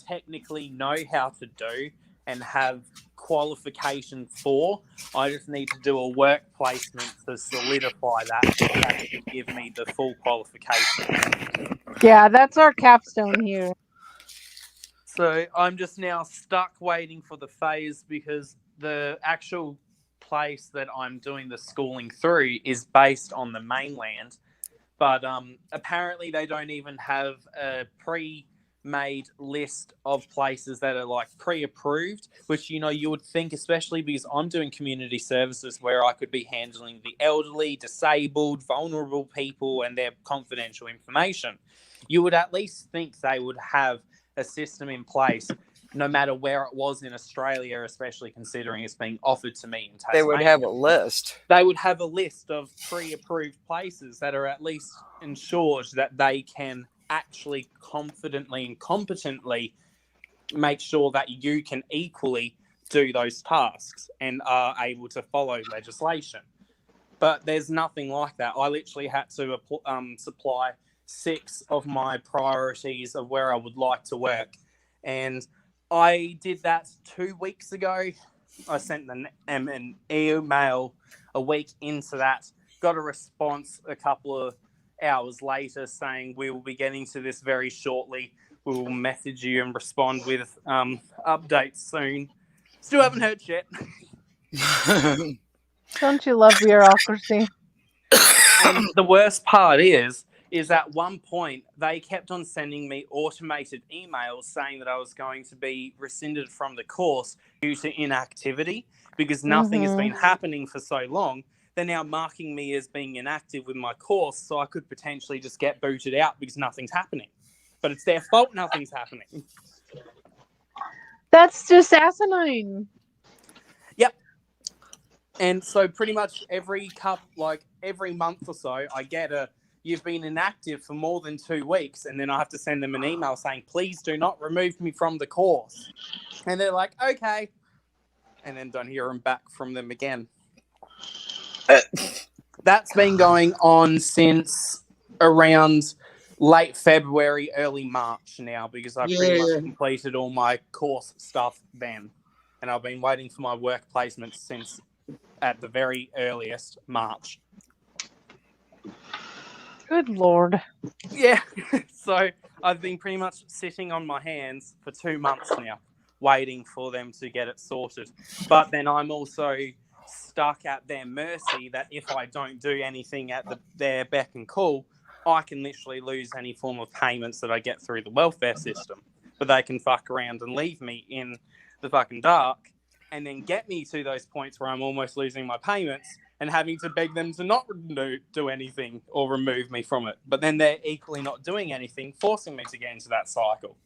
technically know how to do and have qualification for. I just need to do a work placement to solidify that to actually give me the full qualification. Yeah, that's our capstone here. So I'm just now stuck waiting for the phase because the actual place that I'm doing the schooling through is based on the mainland. But apparently they don't even have a pre-made list of places that are like pre-approved, which, you know, you would think, especially because I'm doing community services where I could be handling the elderly, disabled, vulnerable people and their confidential information. You would at least think they would have a system in place no matter where it was in Australia, especially considering it's being offered to me in Tasmania. They would have a list. They would have a list of pre-approved places that are at least ensured that they can actually confidently and competently make sure that you can equally do those tasks and are able to follow legislation. But there's nothing like that. I literally had to supply 6 of my priorities of where I would like to work. And I did that 2 weeks ago. I sent an email a week into that, got a response a couple of hours later saying we will be getting to this very shortly. We will message you and respond with updates soon. Still haven't heard shit. Don't you love bureaucracy? And the worst part is at one point they kept on sending me automated emails saying that I was going to be rescinded from the course due to inactivity because nothing has been happening for so long. They're now marking me as being inactive with my course, so I could potentially just get booted out because nothing's happening. But it's their fault nothing's happening. That's just asinine. Yep. And so pretty much every month or so, I get you've been inactive for more than 2 weeks, and then I have to send them an email saying, please do not remove me from the course. And they're like, okay. And then don't hear back from them again. That's been going on since around late February, early March now, because I pretty much completed all my course stuff then. And I've been waiting for my work placement since at the very earliest March. Good Lord. Yeah. So I've been pretty much sitting on my hands for 2 months now, waiting for them to get it sorted. But then I'm also stuck at their mercy that if I don't do anything at their beck and call, I can literally lose any form of payments that I get through the welfare system. But they can fuck around and leave me in the fucking dark and then get me to those points where I'm almost losing my payments and having to beg them to not do anything or remove me from it. But then they're equally not doing anything, forcing me to get into that cycle.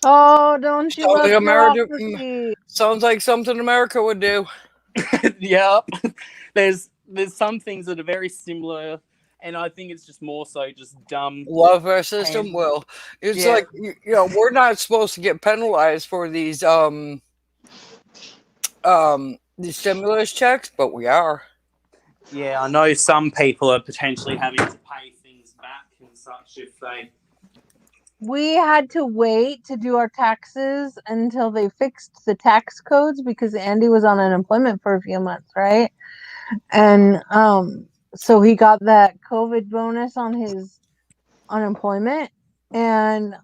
Oh, don't you love America? bureaucracy? Sounds like something America would do. Yep. There's some things that are very similar, and I think it's just more so just dumb. Welfare system. Well, it's like we're not supposed to get penalized for these stimulus checks, but we are. Yeah, I know some people are potentially having to pay things back and such if they. We had to wait to do our taxes until they fixed the tax codes because Andy was on unemployment for a few months, right? And so he got that COVID bonus on his unemployment. And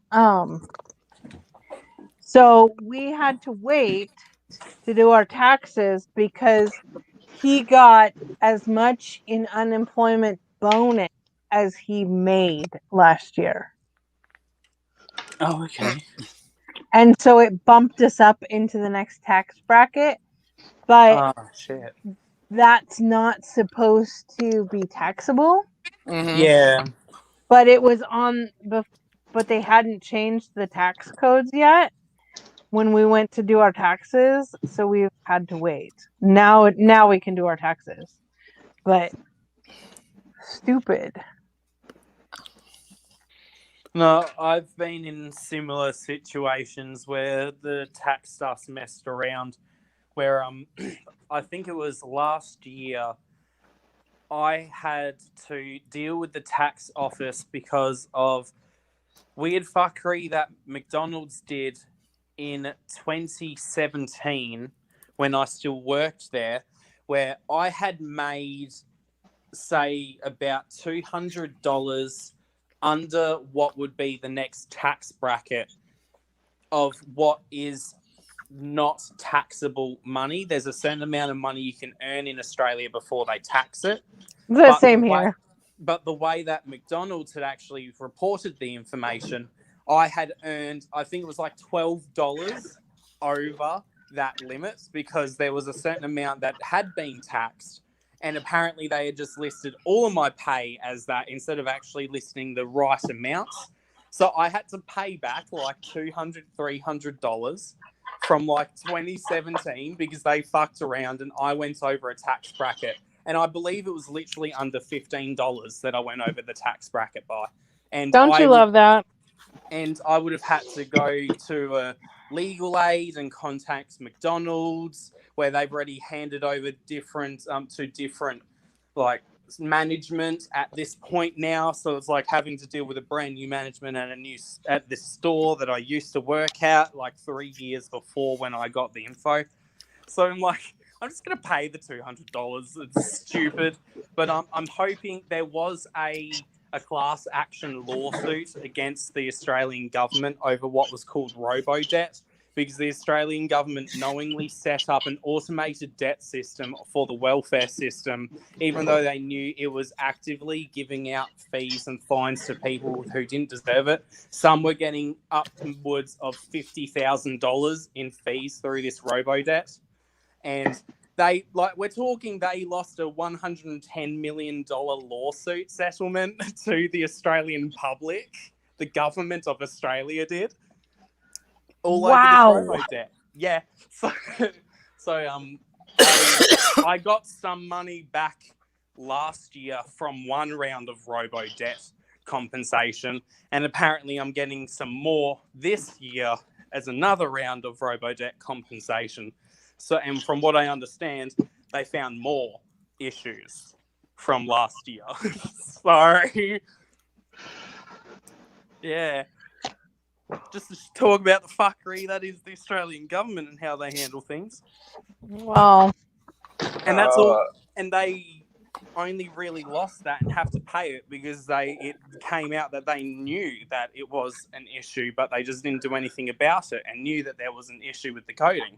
so we had to wait to do our taxes because he got as much in unemployment bonus as he made last year. Oh, okay. And so it bumped us up into the next tax bracket. But shit. That's not supposed to be taxable. Mm-hmm. Yeah. But it was but they hadn't changed the tax codes yet when we went to do our taxes, so we've had to wait. Now we can do our taxes. But stupid. No, I've been in similar situations where the tax stuff's messed around. Where I think it was last year, I had to deal with the tax office because of weird fuckery that McDonald's did in 2017 when I still worked there, where I had made, say, about $200 under what would be the next tax bracket of what is not taxable money. There's a certain amount of money you can earn in Australia before they tax it. The same here. But the way that McDonald's had actually reported the information, I had earned, I think it was like $12 over that limit because there was a certain amount that had been taxed. And apparently they had just listed all of my pay as that instead of actually listing the right amounts. So I had to pay back like $200, $300 from like 2017 because they fucked around and I went over a tax bracket. And I believe it was literally under $15 that I went over the tax bracket by. And Don't you love that? And I would have had to go to legal aid and contact McDonald's, where they've already handed over different to different like management at this point now. So it's like having to deal with a brand new management at this store that I used to work at like 3 years before when I got the info. So I'm like, I'm just gonna pay the $200. It's stupid, but I'm hoping there was a class action lawsuit against the Australian government over what was called robo-debt, because the Australian government knowingly set up an automated debt system for the welfare system, even though they knew it was actively giving out fees and fines to people who didn't deserve it. Some were getting upwards of $50,000 in fees through this robo-debt. And they lost a $110 million lawsuit settlement to the Australian public. The government of Australia did. All over this robo-debt. Yeah. I got some money back last year from one round of robo-debt compensation, and apparently I'm getting some more this year as another round of robo-debt compensation. So, and from what I understand, they found more issues from last year. Sorry. Yeah. Just to talk about the fuckery that is the Australian government and how they handle things. Wow. And that's all. And they only really lost that and have to pay it because it came out that they knew that it was an issue, but they just didn't do anything about it and knew that there was an issue with the coding.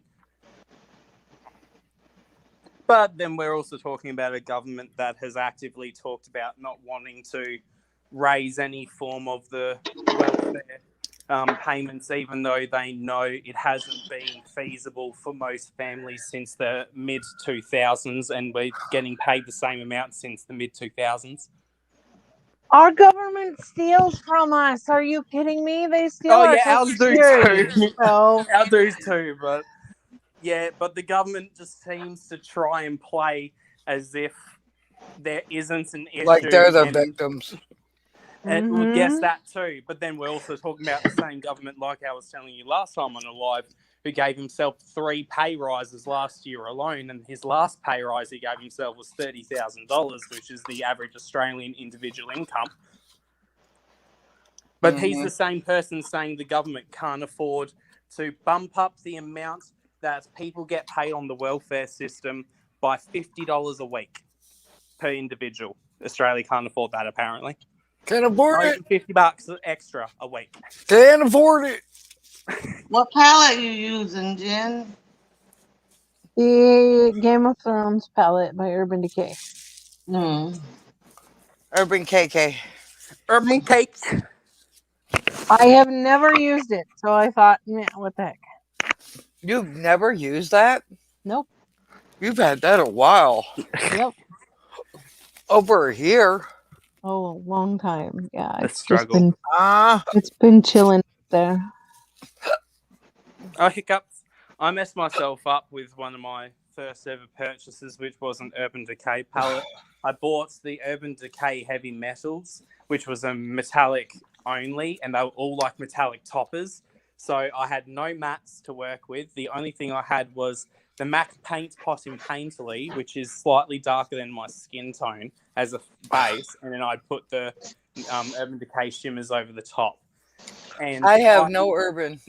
But then we're also talking about a government that has actively talked about not wanting to raise any form of the welfare payments, even though they know it hasn't been feasible for most families since the mid-2000s, and we're getting paid the same amount since the mid-2000s. Our government steals from us. Are you kidding me? They steal our ours do security. too. So Ours do too, but yeah, but the government just seems to try and play as if there isn't an issue. Like they're the victims. And we'll guess that too. But then we're also talking about the same government, like I was telling you last time on a live, who gave himself 3 pay rises last year alone. And his last pay rise he gave himself was $30,000, which is the average Australian individual income. But he's the same person saying the government can't afford to bump up the amount that people get paid on the welfare system by $50 a week per individual. Australia can't afford that, apparently. Can't afford it. $50 extra a week. Can't afford it. What palette you using, Jen? the Game of Thrones palette by Urban Decay. Urban KK. Urban Cake. I have never used it, so I thought, man, what the heck? You've never used that? Nope. You've had that a while. Yep. Over here. Oh, a long time. Yeah, A it's struggle. it's been chilling there. Oh, hiccups. I messed myself up with one of my first ever purchases, which was an Urban Decay palette. I bought the Urban Decay Heavy Metals, which was a metallic only, and they were all like metallic toppers. So I had no mattes to work with. The only thing I had was the MAC Paint Pot in Painterly, which is slightly darker than my skin tone as a base, and then I'd put the Urban Decay shimmers over the top. And I have no Urban.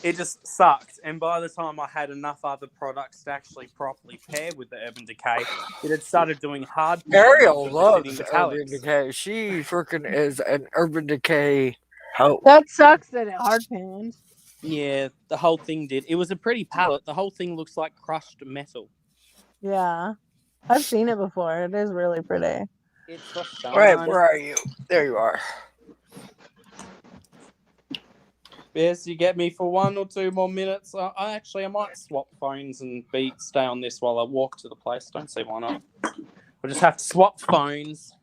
It just sucked. And by the time I had enough other products to actually properly pair with the Urban Decay, it had started doing hard. Ariel loves Urban Decay. She freaking is an Urban Decay hoe. That sucks that it hard panned. Yeah, the whole thing did. It was a pretty palette. The whole thing looks like crushed metal. Yeah. I've seen it before. It is really pretty. It's for fun. Right, where are you? There you are. Yes, you get me for 1 or 2 more minutes. I might swap phones and stay on this while I walk to the place. Don't see why not. We'll just have to swap phones.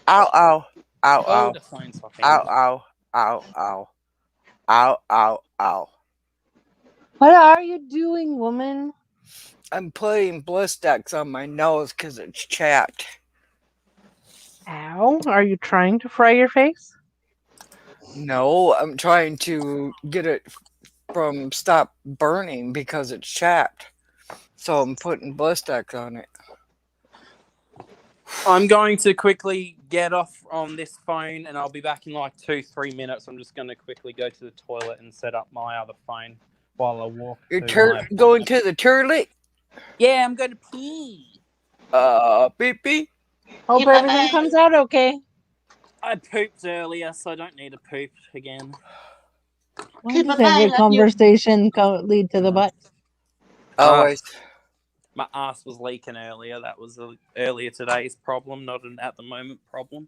Ow, ow. Ow, Oh, ow. the phone swapping. Ow, ow. Ow, ow. Ow, ow, ow. What are you doing, woman? I'm putting Blistex on my nose because it's chapped. Ow. Are you trying to fry your face? No, I'm trying to get it from stop burning because it's chapped. So I'm putting Blistex on it. I'm going to quickly get off on this phone, and I'll be back in like 2-3 minutes. I'm just going to quickly go to the toilet and set up my other phone while I walk. You're to my... going to the toilet? Yeah, I'm going to pee. Beep beep. Hope Keep my everything bag. comes out okay. I pooped earlier, so I don't need to poop again. Why Keep does my every bag up here. conversation lead to the butt? Always. My ass was leaking earlier. That was earlier today's problem, not an at the moment problem.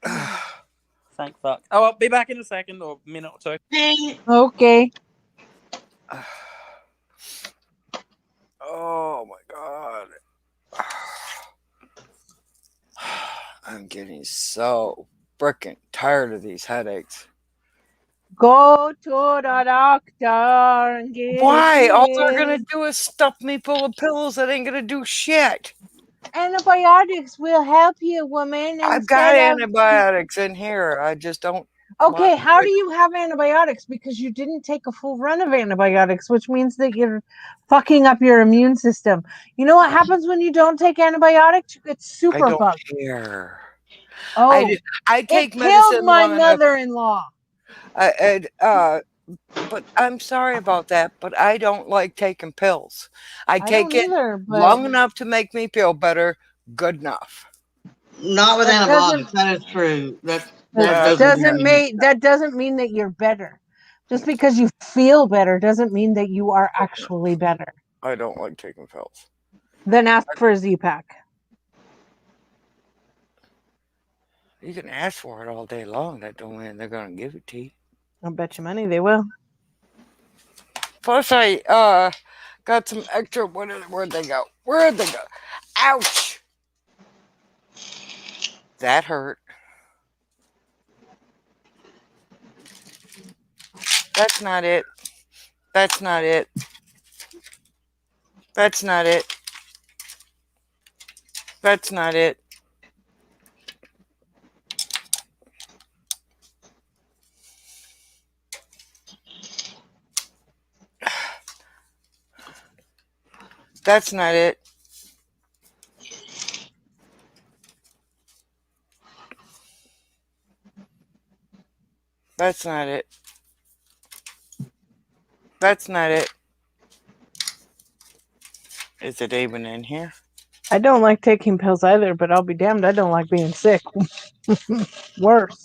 Thank fuck. Oh, I'll be back in a second or a minute or two. Hey, Okay. Oh my god. I'm getting so freaking tired of these headaches. Go to the doctor and get Why? All they're pills. gonna do is stuff me full of pills that ain't gonna do shit. Antibiotics will help you, woman. I've got Instead of antibiotics in here. I just don't. okay, how do you have antibiotics? Because you didn't take a full run of antibiotics, which means that you're fucking up your immune system. You know what happens when you don't take antibiotics? You get I super don't bugged. care. Oh, I it take killed medicine my long enough. mother-in-law. But I'm sorry about that. But I don't like taking pills. I take don't it either, but long enough to make me feel better. Good enough. not with That antibiotics. That is true. That that doesn't mean that you're better. Just because you feel better doesn't mean that you are actually better. I don't like taking pills. Then ask for a Z-Pack. You can ask for it all day long. That don't mean they're gonna give it to you. I'll bet you money they will. Plus, I got some extra. Where'd they go? Where'd they go? Ouch! That hurt. That's not it. That's not it. That's not it. That's not it. That's not it. That's not it. That's not it. Is it even in here? I don't like taking pills either, but I'll be damned, I don't like being sick. Worse.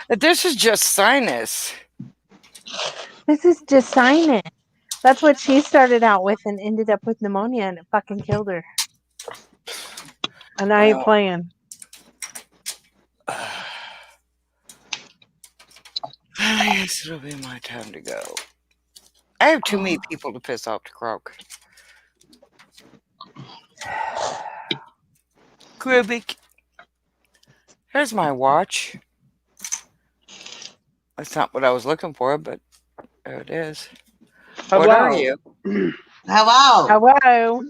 This is just sinus. This is just sinus. That's what she started out with and ended up with pneumonia, and it fucking killed her. And I ain't playing. I guess it'll be my time to go. I have too many people to piss off to croak. Kubik. Here's my watch. That's not what I was looking for, but there it is. Hello. What are you? hello. Hello.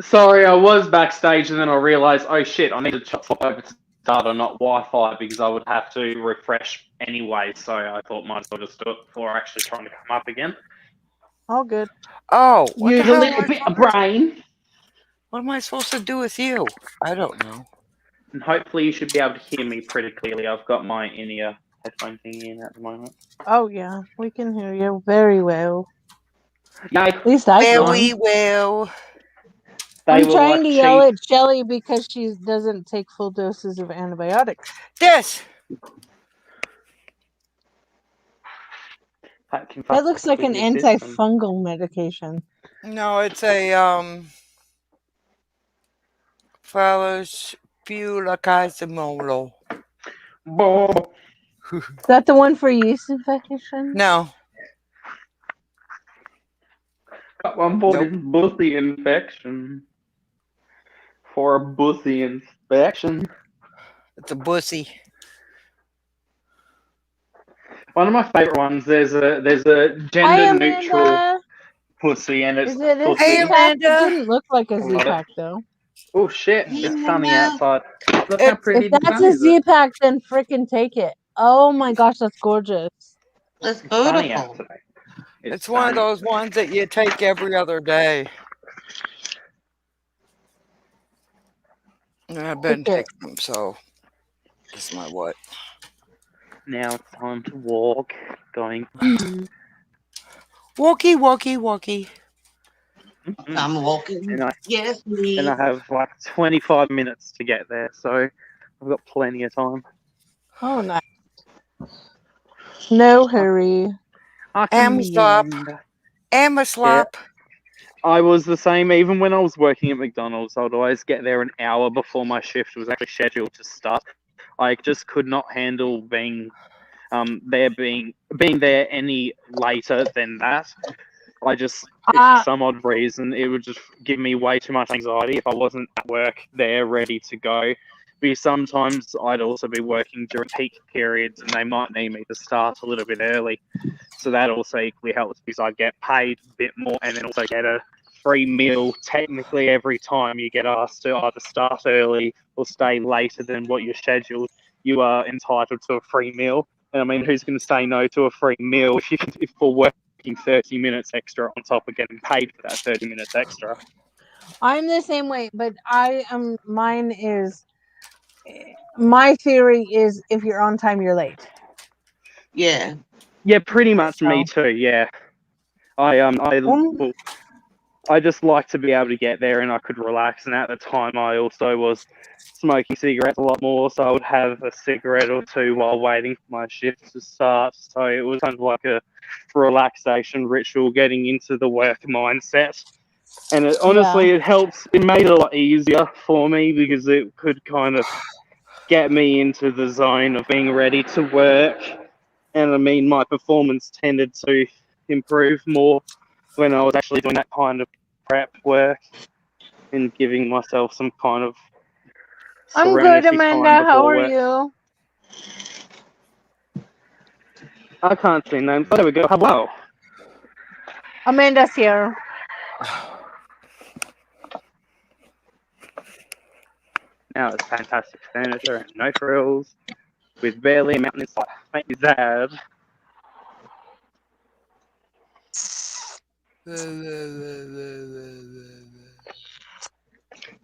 Sorry, I was backstage and then I realised, oh shit, I need to swap over to data, not Wi-Fi, because I would have to refresh anyway. So I thought might as well just do it before actually trying to come up again. All good. Oh, what the Use a hell little bit of brain. What am I supposed to do with you? I don't know. And hopefully you should be able to hear me pretty clearly. I've got my in-ear headphone thing in at the moment. Oh yeah, we can hear you very well. Yay. At least I can. Very well. I'm trying to yell at Shelly because she doesn't take full doses of antibiotics. Yes. That looks like an antifungal medication. No, it's a Flucizimolo. Is that the one for yeast infection? No. Got one for this bussy infection. For a bussy inspection. It's a bussy. One of my favorite ones. There's a gender neutral pussy, and it's Is it a pussy. Z-Pack? It didn't look like a Z-Pack though. Oh shit! It's sunny outside. Look If how pretty the that's sun a is. Z-Pack, then frickin' take it. Oh my gosh, that's gorgeous. It's Sunny out beautiful. today. It's one of sunny. those ones that you take every other day. And I've been Okay. taking them, so this is my what? Now it's time to walk. Going. Walkie, walkie, walkie. Mhm. I'm walking. And I Yes, and please. I have like 25 minutes to get there, so I've got plenty of time. Oh, nice. No hurry. I can Amslop. mend. Amslop. I was the same even when I was working at McDonald's. I'd always get there an hour before my shift was actually scheduled to start. I just could not handle being there any later than that. For some odd reason, it would just give me way too much anxiety if I wasn't at work there ready to go. Because sometimes I'd also be working during peak periods and they might need me to start a little bit early. So that also equally helps because I get paid a bit more and then also get a free meal technically every time you get asked to either start early or stay later than what you're scheduled. You are entitled to a free meal. And I mean, who's going to say no to a free meal if for working 30 minutes extra on top of getting paid for that 30 minutes extra? I'm the same way, but mine is, my theory is if you're on time, you're late. Yeah. Yeah, pretty much me So, too. Yeah, I just like to be able to get there and I could relax. And at the time, I also was smoking cigarettes a lot more, so I would have a cigarette or two while waiting for my shift to start. So it was kind of like a relaxation ritual, getting into the work mindset. And honestly, it helps. It made it a lot easier for me because it could kind of get me into the zone of being ready to work. And I mean, my performance tended to improve more when I was actually doing that kind of prep work and giving myself some kind of I'm good, serenity Amanda. time How before are work. you? I can't see names. There we go. Hello. Amanda's here. Now it's fantastic furniture and no frills with barely a mountain in sight. Thank you, Zab.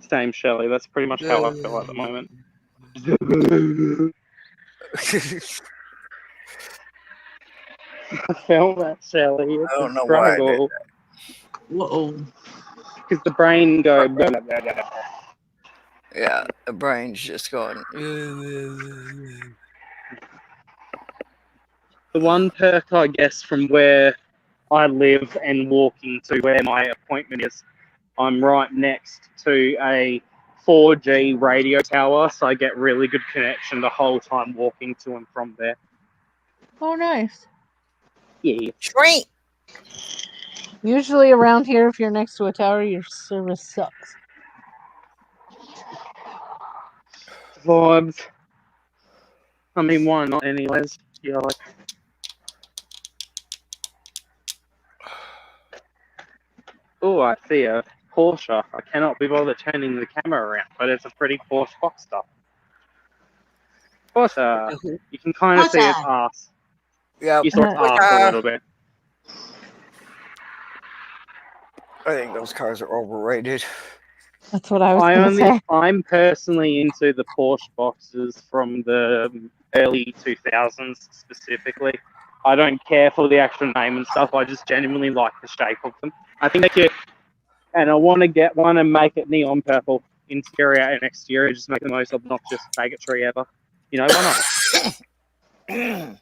Same, Shelley. That's pretty much how I feel at the moment. I felt that, Shelley. It's I don't a know why I did struggle. Whoa. Because the brain go. Blah, blah, blah, blah. Yeah, the brain's just going. The one perk, I guess, from where I live and walking to where my appointment is, I'm right next to a 4G radio tower, so I get really good connection the whole time walking to and from there. Oh, nice. Yeah. Sweet. Usually around here, if you're next to a tower, your service sucks. Vibes. I mean, why not anyways? Yeah, like... Oh, I see a Porsche. I cannot be bothered turning the camera around, but it's a pretty Porsche Boxster. Porsche. You can kind of see its ass. Yeah, You saw its ass a little bit. I think those cars are overrated. That's what I was going to say. I'm personally into the Porsche Boxers from the early 2000s specifically. I don't care for the actual name and stuff. I just genuinely like the shape of them. I think they're cute. And I want to get one and make it neon purple. Interior and exterior, just make the most obnoxious faggotry ever. You know, why not?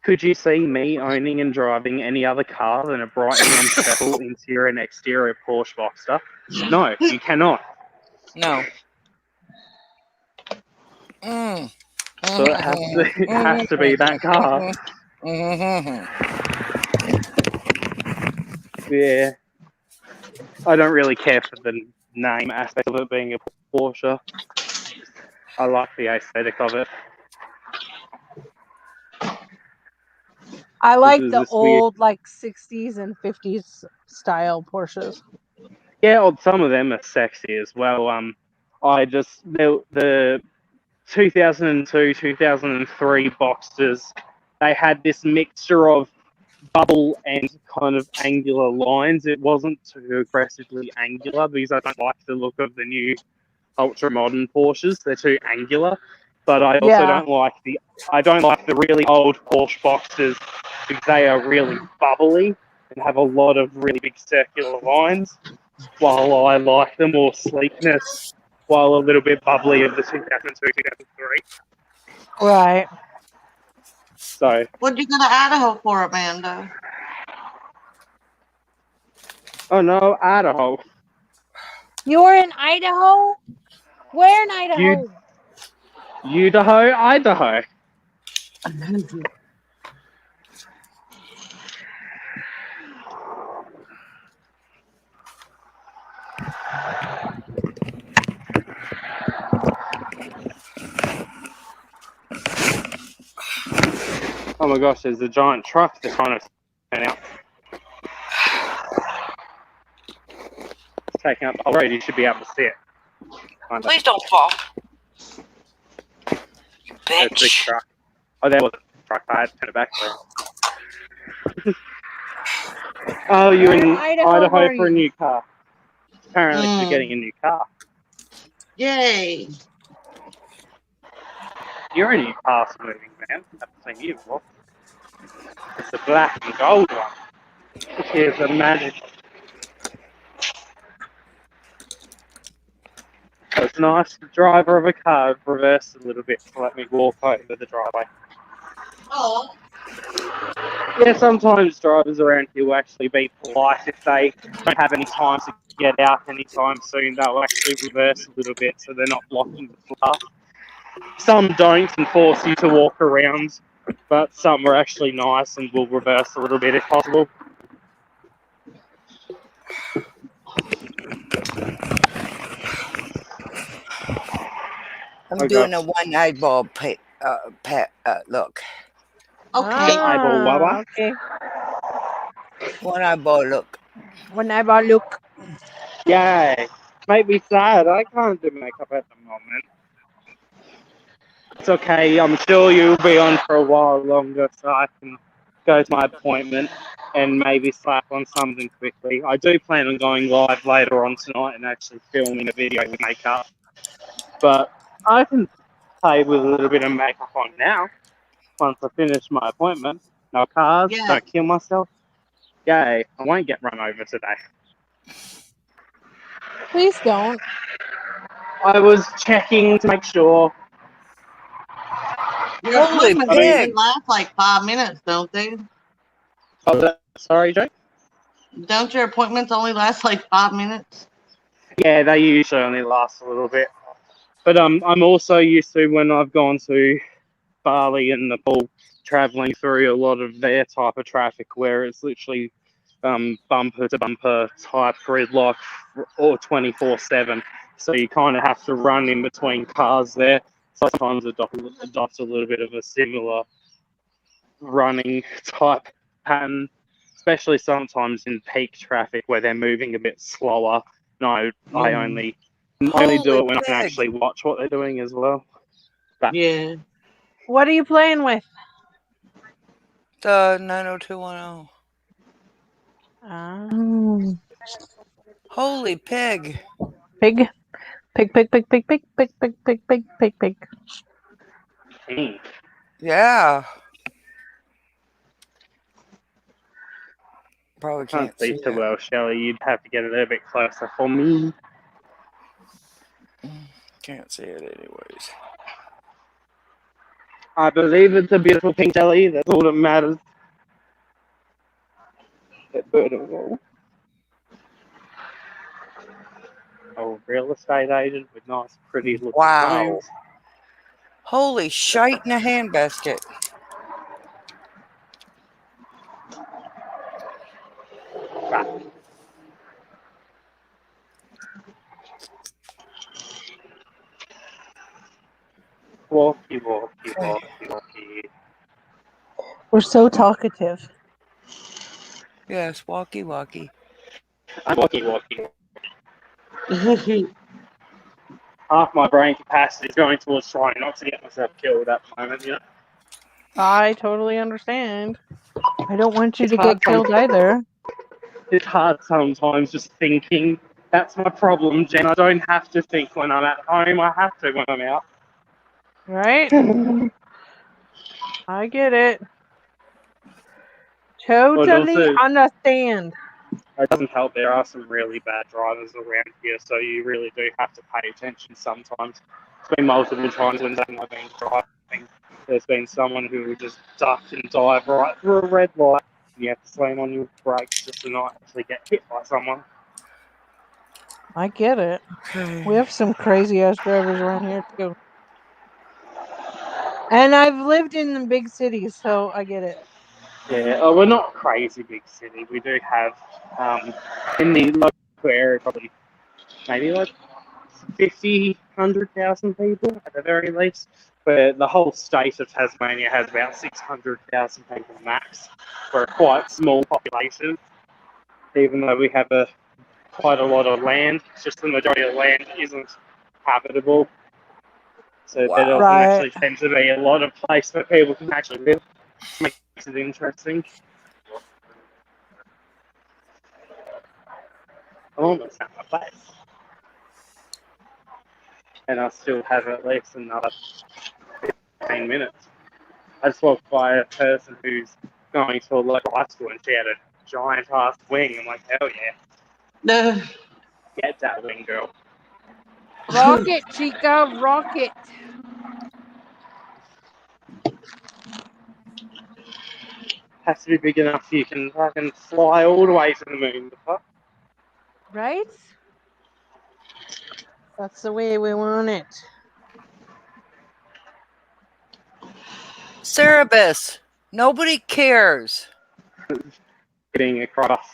Could you see me owning and driving any other car than a bright neon purple interior and exterior Porsche Boxster? No, you cannot. No. So it has to be that car. Yeah. I don't really care for the name aspect of it being a Porsche. I like the aesthetic of it. I like the old, like 60s and 50s style Porsches. Yeah, well, some of them are sexy as well. I just the 2002, 2003 boxes, they had this mixture of bubble and kind of angular lines. It wasn't too aggressively angular because I don't like the look of the new ultra modern Porsches. They're too angular. But I also Yeah. don't like the really old Porsche boxes because they are really bubbly and have a lot of really big circular lines. While I like the more sleekness, while a little bit bubbly of the 2002, 2003. Right. So, What'd you go to Idaho for, Amanda? oh no, Idaho. You're in Idaho? Where in Idaho? Idaho, Idaho. Oh my gosh, there's a giant truck that's trying to turn out. It's taking up the whole road, you should be able to see it. Kinda. Please don't fall. You There's a big bitch. truck. Oh, there was a truck. I had to turn it back there. Oh, you're Where in in Idaho Idaho are for a you? new car. Apparently, you're getting a new car. Yay. You're a new car moving, man. I haven't seen you before. It's the black and gold one. Here's the magic. It's nice. The driver of a car reversed a little bit to let me walk over the driveway. Oh. Yeah, sometimes drivers around here will actually be polite if they don't have any time to get out anytime soon. They'll actually reverse a little bit so they're not blocking the footpath. Some don't and force you to walk around, but some are actually nice and will reverse a little bit if possible. I'm doing a one eyeball look. Okay. Eyeball Ah, wubba. okay. One eyeball look. One eyeball look. Yay. Make me sad. I can't do makeup at the moment. It's okay. I'm sure you'll be on for a while longer so I can go to my appointment and maybe slap on something quickly. I do plan on going live later on tonight and actually filming a video with makeup. But I can play with a little bit of makeup on now once I finish my appointment. No cars, Yeah. don't kill myself. Yay, I won't get run over today. Please don't. I was checking to make sure. Your Holy appointments pig. only last like 5 minutes, don't they? Oh, sorry, Joe? Don't your appointments only last like 5 minutes? Yeah, they usually only last a little bit. But I'm also used to when I've gone to Bali and Nepal, traveling through a lot of their type of traffic where it's literally bumper to bumper type gridlock or 24/7. So you kind of have to run in between cars there. Sometimes adopt a little bit of a similar running type pattern, especially sometimes in peak traffic where they're moving a bit slower. No, I only do it when I can actually watch what they're doing as well. But Yeah. What are you playing with? The 90210. Oh. Holy pig. Pig. Pig, pig, pig, pig, pig, pig, pig, pig, pig, pig, pig. Yeah. Probably can't can't see see too it. well, Shelley. You'd have to get a little bit closer for me. Can't see it anyways. I believe it's a beautiful pink jelly. That's all that matters. That beautiful. Oh, real estate agent with nice, pretty looking Wow. homes. Holy shite in a handbasket. Right. Walkie, walkie, walkie, walkie. We're so talkative. Yes, walkie walkie. I'm walkie, walkie. half my brain capacity is going towards trying not to get myself killed at the moment. You know, I totally understand. I don't want you It's to hard get killed either. it's hard sometimes just thinking. That's my problem, Jen. I don't have to think when I'm at home. I have to when I'm out. Right? I get it. Totally also, understand. it doesn't help. There are some really bad drivers around here, so you really do have to pay attention sometimes. It's been multiple times when I've been driving. There's been someone who just ducked and dive right through a red light. And you have to slam on your brakes just to not actually get hit by someone. I get it. We have some crazy ass drivers around here too. And I've lived in the big cities, so I get it. Yeah, we're not crazy big city. We do have in the local area probably maybe like 50, 100,000 people at the very least. Where the whole state of Tasmania has about 600,000 people max. We're a quite small population, even though we have quite a lot of land. It's just the majority of land isn't habitable. So there doesn't Right. actually tend to be a lot of place where people can actually live. Makes it interesting. I'm almost at my place. And I still have at least another 15 minutes. I just walked by a person who's going to a local high school and she had a giant ass wing. I'm like, hell yeah. Get that wing, girl. Rocket, Chica, rocket. Has to be big enough so you can fucking fly all the way to the moon. Right? That's the way we want it. Cerebus, nobody cares. Getting across.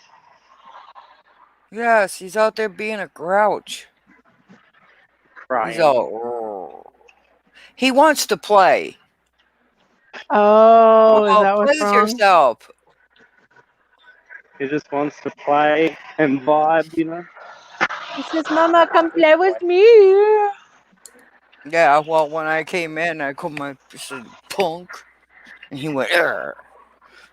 Yes, he's out there being a grouch. Crying. He's all. He wants to play. Oh, is Oh, that play what's with wrong? yourself. He just wants to play and vibe, you know? He says, Mama, come play with me. Yeah, well, when I came in, I called my said, punk, and he went, "Arr."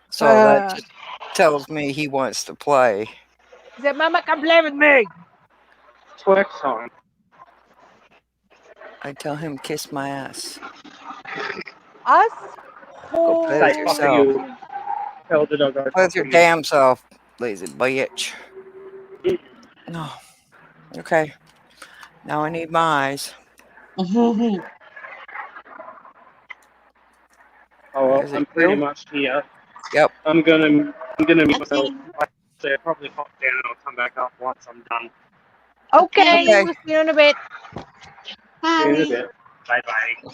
So that just tells me he wants to play. He said, Mama, come play with me. Twerk time. I tell him, kiss my ass. Us? Go play Say with fuck yourself. you. Tell the dog go Play with your fuck you. damn self, lazy bitch. No. Okay. Now I need my eyes. Oh, well, Is it I'm pretty you? much here. Yep. I'm gonna meet myself. So I'll probably hop down and I'll come back up once I'm done. Okay, Okay. we'll see you in a bit. See you in a bit. Bye bye.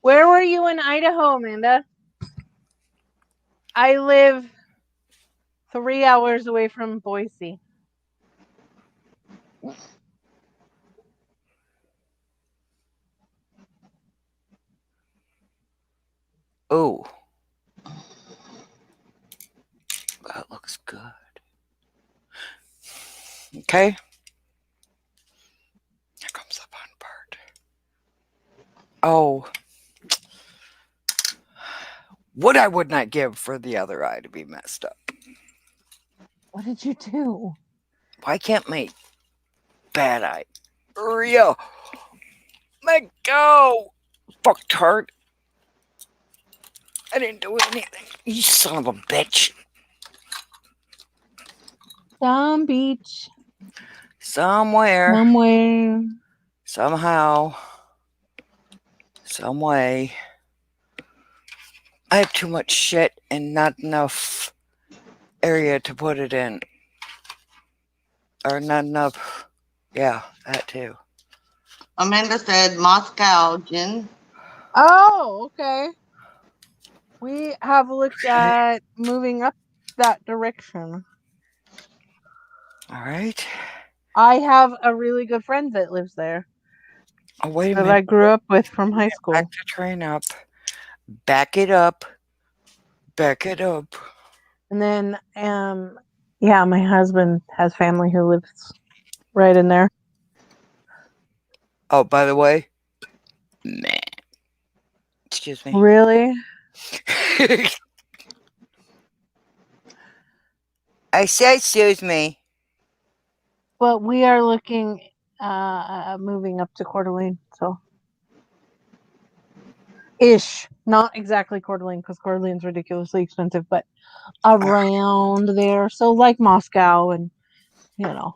Where were you in Idaho, Amanda? I live 3 hours away from Boise. Oh. That looks good. Okay. Here comes the fun part. Oh. What I would not give for the other eye to be messed up. What did you do? Why can't my bad eye? Real. Let go. Fucktard. I didn't do anything. You son of a bitch. Some beach. Somewhere. Somewhere. Somehow. Some way. I have too much shit and not enough area to put it in. Or not enough. Yeah, that too. Amanda said Moscow, Jen. Oh, okay. We have looked at moving up that direction. All right. I have a really good friend that lives there Oh, wait a that minute. I grew up with from high Back school. the train up. Back it up. Back it up. And then Yeah, my husband has family who lives right in there. Oh, by the way, meh. Excuse me. Really? I said excuse me. But we are looking moving up to Coeur d'Alene, so ish. Not exactly Coeur d'Alene because Coeur d'Alene's ridiculously expensive, but around there. So like Moscow and you know.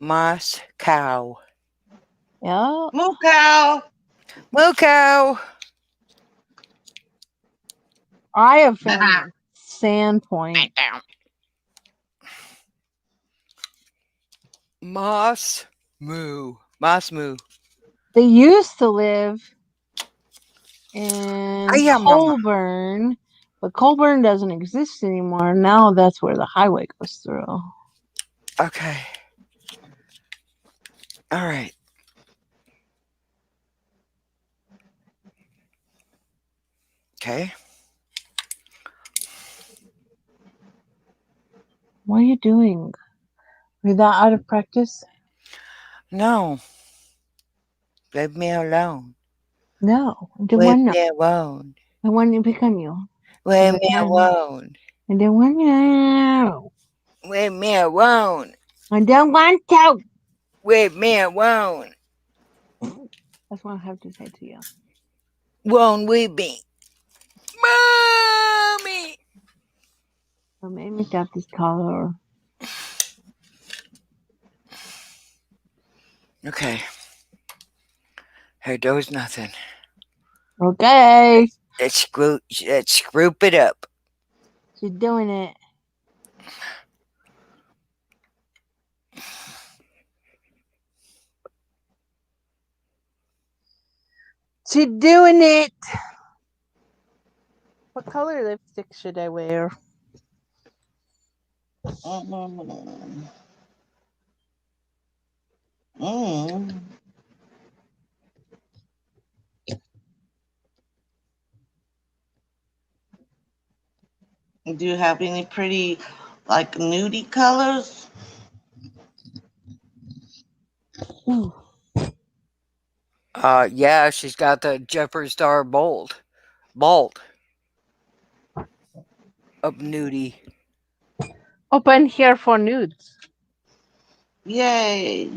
Moscow. Yeah. Moo cow. Moscow. I have found that Sandpoint. Moss Moo. Moss Moo. They used to live in Mama. Colburn, but Colburn doesn't exist anymore. Now that's where the highway goes through. Okay. All right. Okay. What are you doing? Are you that out of practice? No. Leave me alone. No. I don't Leave want to. me alone. I want to become you. Leave I me alone. don't want to. Leave me alone. I don't want to. Leave me alone. That's what I have to say to you. Won't we be? Mommy. So made me stop this color. Okay. Here goes nothing. Okay. Let's group it up. She's doing it. She's doing it. What color lipstick should I wear? Do you have any pretty, like, nudie colors? Ooh. Yeah, she's got the Jeopardy Star Bold of nudie. Open here for nudes. Yay.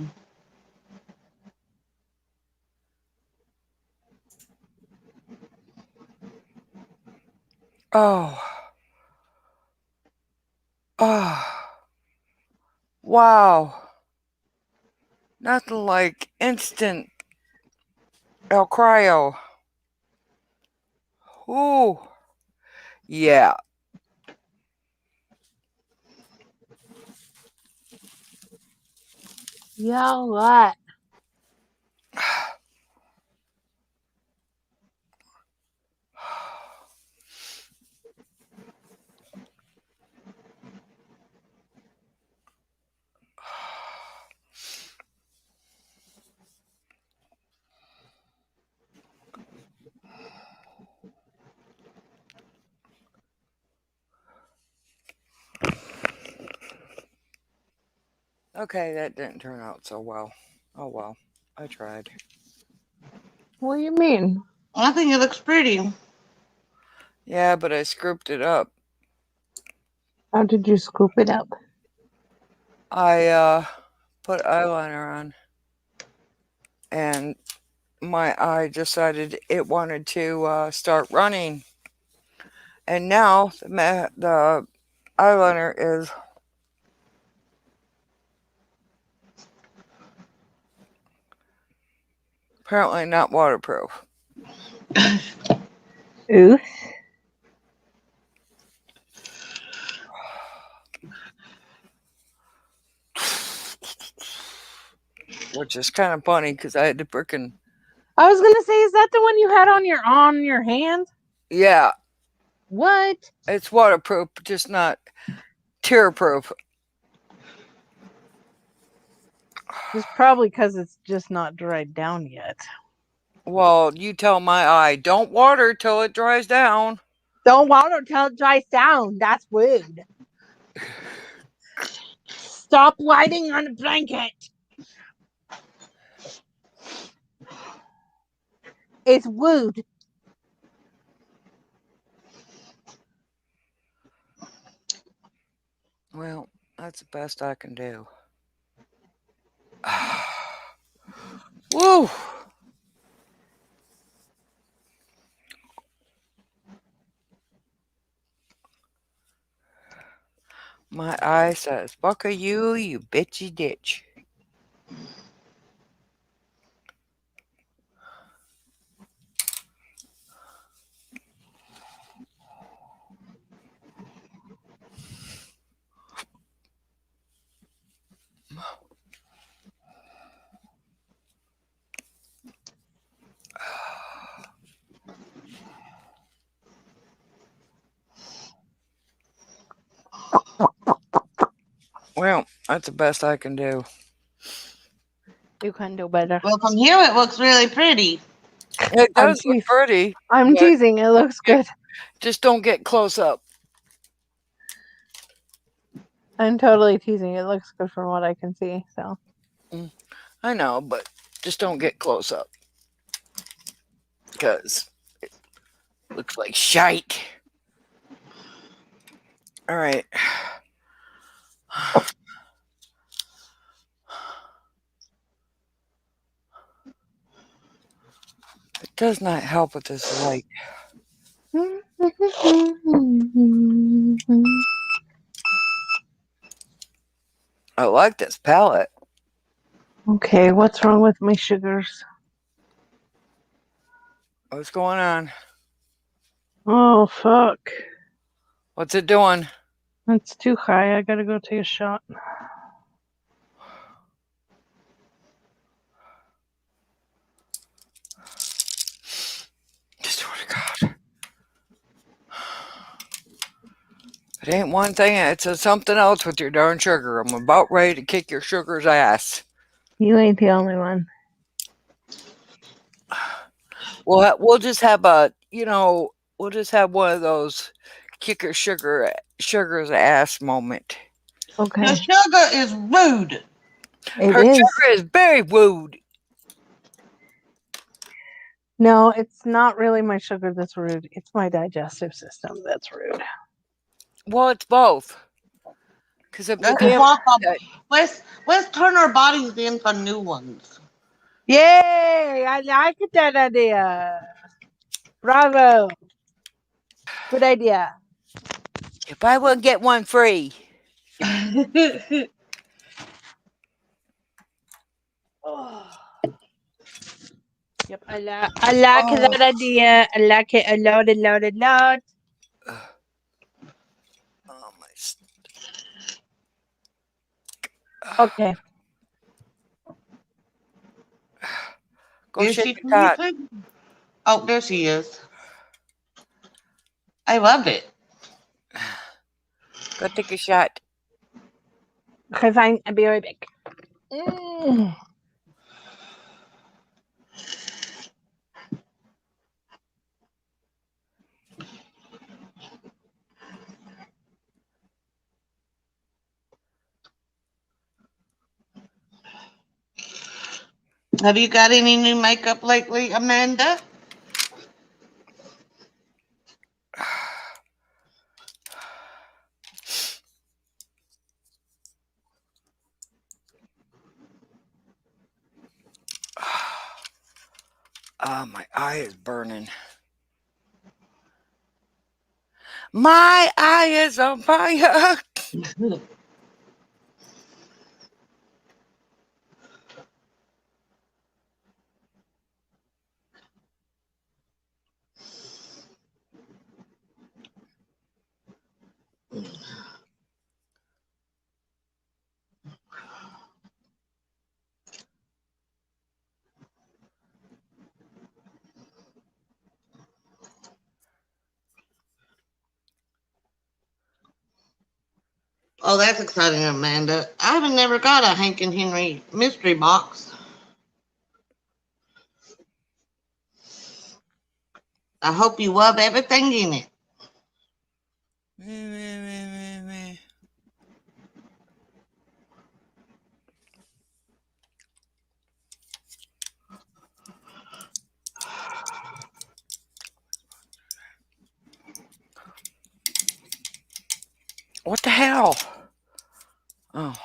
Oh. Oh. Wow. Nothing like instant El Cryo. Ooh. Yeah. Yeah, what? Okay, that didn't turn out so well. Oh well. I tried. What do you mean? I think it looks pretty. Yeah, but I scooped it up. How did you scoop it up? I put eyeliner on and my eye decided it wanted to start running. And now the eyeliner is apparently not waterproof. Ooh. Which is kind of funny because I had to frickin' I was gonna say, is that the one you had on your hand? yeah, What? it's waterproof, just not tear-proof. It's probably because it's just not dried down yet. Well, you tell my eye, don't water till it dries down. Don't water till it dries down. That's rude. Stop lighting on the blanket. It's rude. Well, that's the best I can do. Woo! My eye says, fuck you, you bitchy ditch. Well, that's the best I can do. You can do better. Well, from here it looks really pretty. It does look pretty. I'm but teasing. It looks good. Just don't get close up. I'm totally teasing. It looks good from what I can see. So I know, but just don't get close up. Because it looks like shite. All right. It does not help with this light. I like this palette. Okay, what's wrong with my sugars? What's going on? Oh fuck. What's it doing? It's too high. I gotta go take a shot. Swear to God. It ain't one thing, it's something else with your darn sugar. I'm about ready to kick your sugar's ass. You ain't the only one. We'll just have we'll just have one of those kick your sugar's ass moment. Okay. The sugar is rude. It Her is. sugar is very rude. No, it's not really my sugar that's rude. It's my digestive system that's rude. Well, it's both. Because if the Let's damn swap them. Let's turn our bodies in for new ones. Yay! I like that idea. Bravo. Good idea. if I will get one free. Oh. Yep, I like that idea. I like it a lot. Oh my. Okay. Go Is shake she the tot. sleeping? Oh, there she is. I love it. Go take a shot. Okay, fine. I'll be right back. Mm. Have you got any new makeup lately, Amanda? My eye is burning. My eye is on fire. Oh, that's exciting, Amanda. I haven't never got a Hank and Henry mystery box. I hope you love everything in it. What the hell? Oh.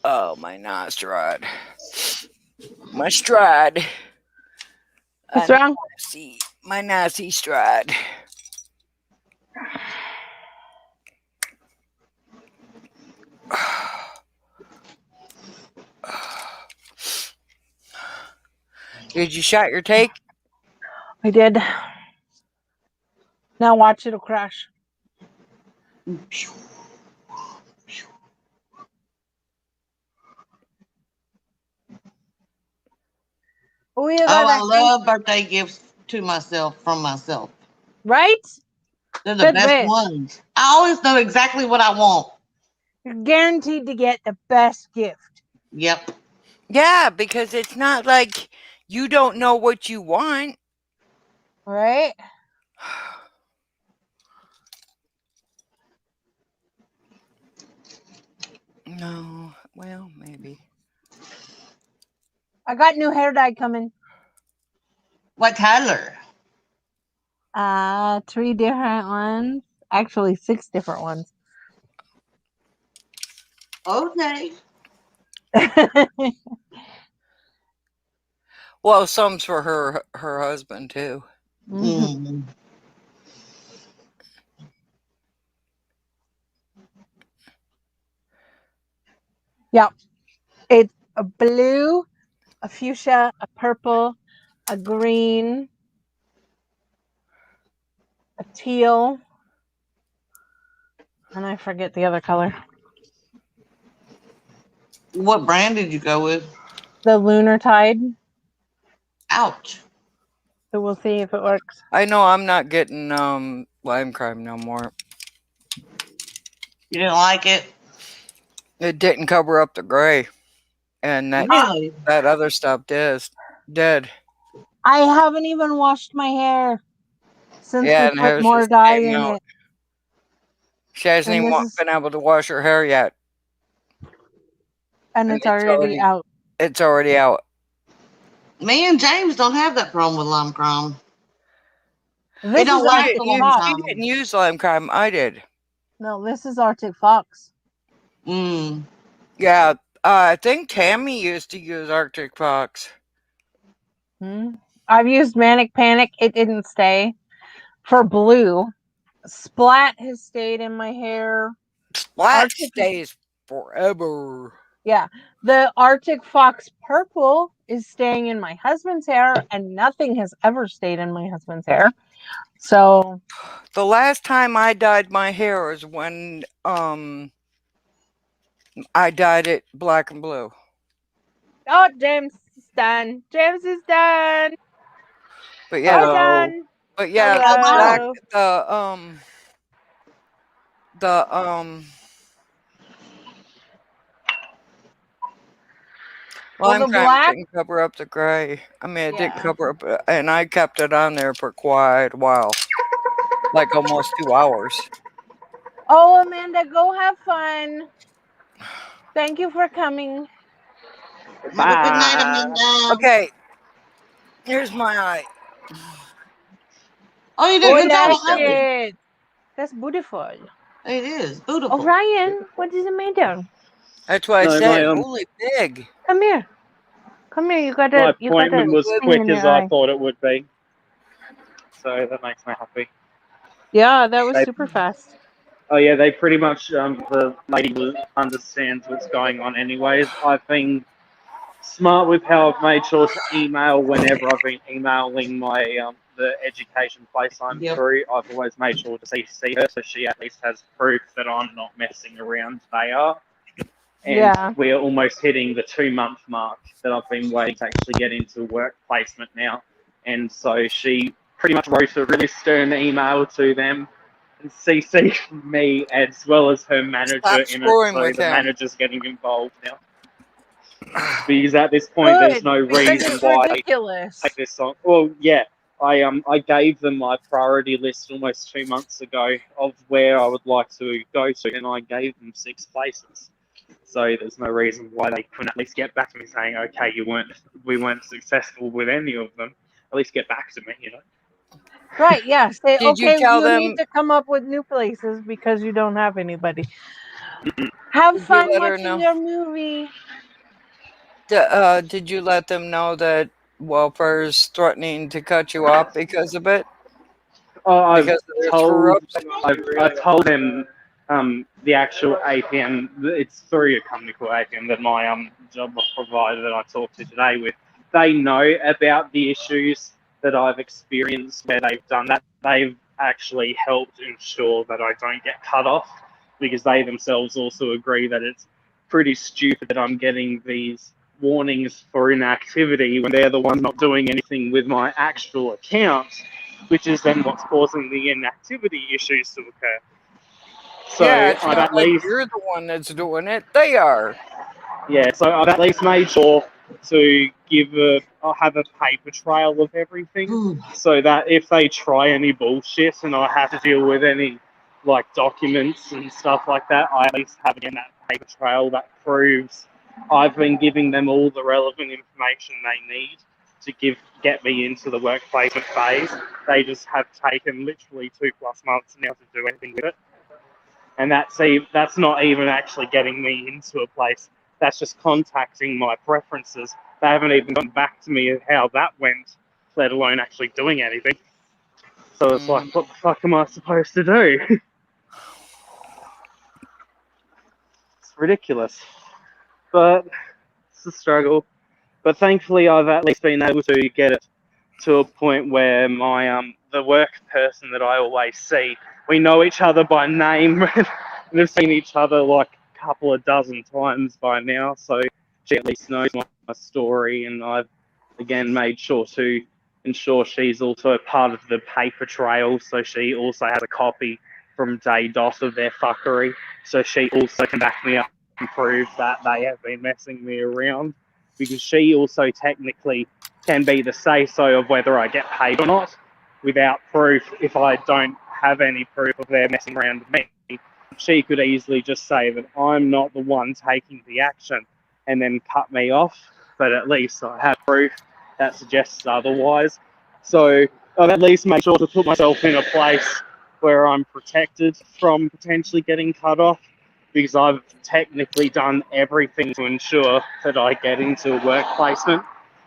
Oh, my nostrad. My stride. What's wrong? See, my nasty stride. Did you shot your take? I did. Now watch, it'll crash. Oh, you Oh, got I that love birthday gifts to myself from myself. right? They're the Good best wish. ones. I always know exactly what I want. You're guaranteed to get the best gift. Yep. Yeah, because it's not like you don't know what you want. Right? No, well, maybe. I got new hair dye coming. What color? 3 different ones. Actually, 6 different ones. Okay. Well, some's for her husband too. Mm. Yep. It's a blue, a fuchsia, a purple, a green, a teal, and I forget the other color. What brand did you go with? The Lunar Tide. Ouch. So we'll see if it works. I know I'm not getting lime crime no more. You didn't like it? It didn't cover up the gray, and that Really? that other stuff did. I haven't even washed my hair since Yeah, we and put hers more just dye came in out. it. She hasn't And even this is been able to wash her hair yet, and and it's already out. It's already out. Me and James don't have that problem with lime crime. This don't is last Arctic a long Fox. She time. didn't use lime crime. I did. No, this is Arctic Fox. Mm. Yeah, I think Tammy used to use Arctic Fox. I've used Manic Panic. It didn't stay. For blue, Splat has stayed in my hair. Splat Arctic- stays forever. Yeah, the Arctic Fox purple is staying in my husband's hair, and nothing has ever stayed in my husband's hair. So The last time I dyed my hair was when I dyed it black and blue. oh, James is done. James is done. But yeah, We're done. but yeah, Hello. Well, lime the crime black. didn't cover up the gray. I mean, it didn't Yeah. cover up, and I kept it on there for quite a while, like almost 2 hours. Oh, Amanda, go have fun. Thank you for coming. Have a good night, Amanda. Okay, here's my eye. Oh, you did Oh, a good job that's of helping. it. That's beautiful. It is beautiful. Oh, Ryan, what is the matter? That's what I No, said. my, Holy pig! Come here. Come here. You got my a appointment was thing quick in as your I eye. thought it would be. So that makes me happy. Yeah, that was They- super fast. Oh yeah, they pretty much the lady understands what's going on. Anyways, I've been smart with how I've made sure to email whenever I've been emailing my the education place I'm Yep. through, I've always made sure to see her, so she at least has proof that I'm not messing around. They are. And Yeah. we're almost hitting the 2-month mark that I've been waiting to actually get into work placement now. And so she pretty much wrote a really stern email to them and CC me as well as her manager Stop in it. screwing So with the him. manager's getting involved now. Because at this point, there's Good, no because reason it's why ridiculous. take this on. Well, yeah, I gave them my priority list almost 2 months ago of where I would like to go to, and I gave them 6 places. So there's no reason why they couldn't at least get back to me saying, okay, we weren't successful with any of them. At least get back to me, you know. Right, yeah. Say, Did you okay, tell you them? need to come up with new places because you don't have anybody. Have Did you fun let her watching know? your movie. Did you let them know that welfare's threatening to cut you off because of it? Oh, Because of their screw ups? I've told them the actual APM. It's through a company called APM that my job provider that I talked to today with. They know about the issues that I've experienced where they've done that. They've actually helped ensure that I don't get cut off because they themselves also agree that it's pretty stupid that I'm getting these warnings for inactivity when they're the ones not doing anything with my actual account, which is then what's causing the inactivity issues to occur. So Yeah, it's I've not at like least, you're the one that's doing it. They are. so I've at least made sure to I'll have a paper trail of everything, so that if they try any bullshit and I have to deal with any like documents and stuff like that, I at least have again that paper trail that proves I've been giving them all the relevant information they need to get me into the work placement phase. They just have taken literally 2+ months now to do anything with it. And that's not even actually getting me into a place. That's just contacting my preferences. They haven't even gotten back to me of how that went, let alone actually doing anything. So it's like, what the fuck am I supposed to do? It's ridiculous. But it's a struggle. But thankfully, I've at least been able to get it to a point where my the work person that I always see, we know each other by name and have seen each other like a couple of dozen times by now. So she at least knows my story, and I've again made sure to ensure she's also a part of the paper trail. So she also has a copy from day dot of their fuckery. So she also can back me up and prove that they have been messing me around, because she also technically can be the say-so of whether I get paid or not without proof. If I don't have any proof of their messing around with me, she could easily just say that I'm not the one taking the action and then cut me off, but at least I have proof that suggests otherwise. So I've at least made sure to put myself in a place where I'm protected from potentially getting cut off, because I've technically done everything to ensure that I get into a work placement.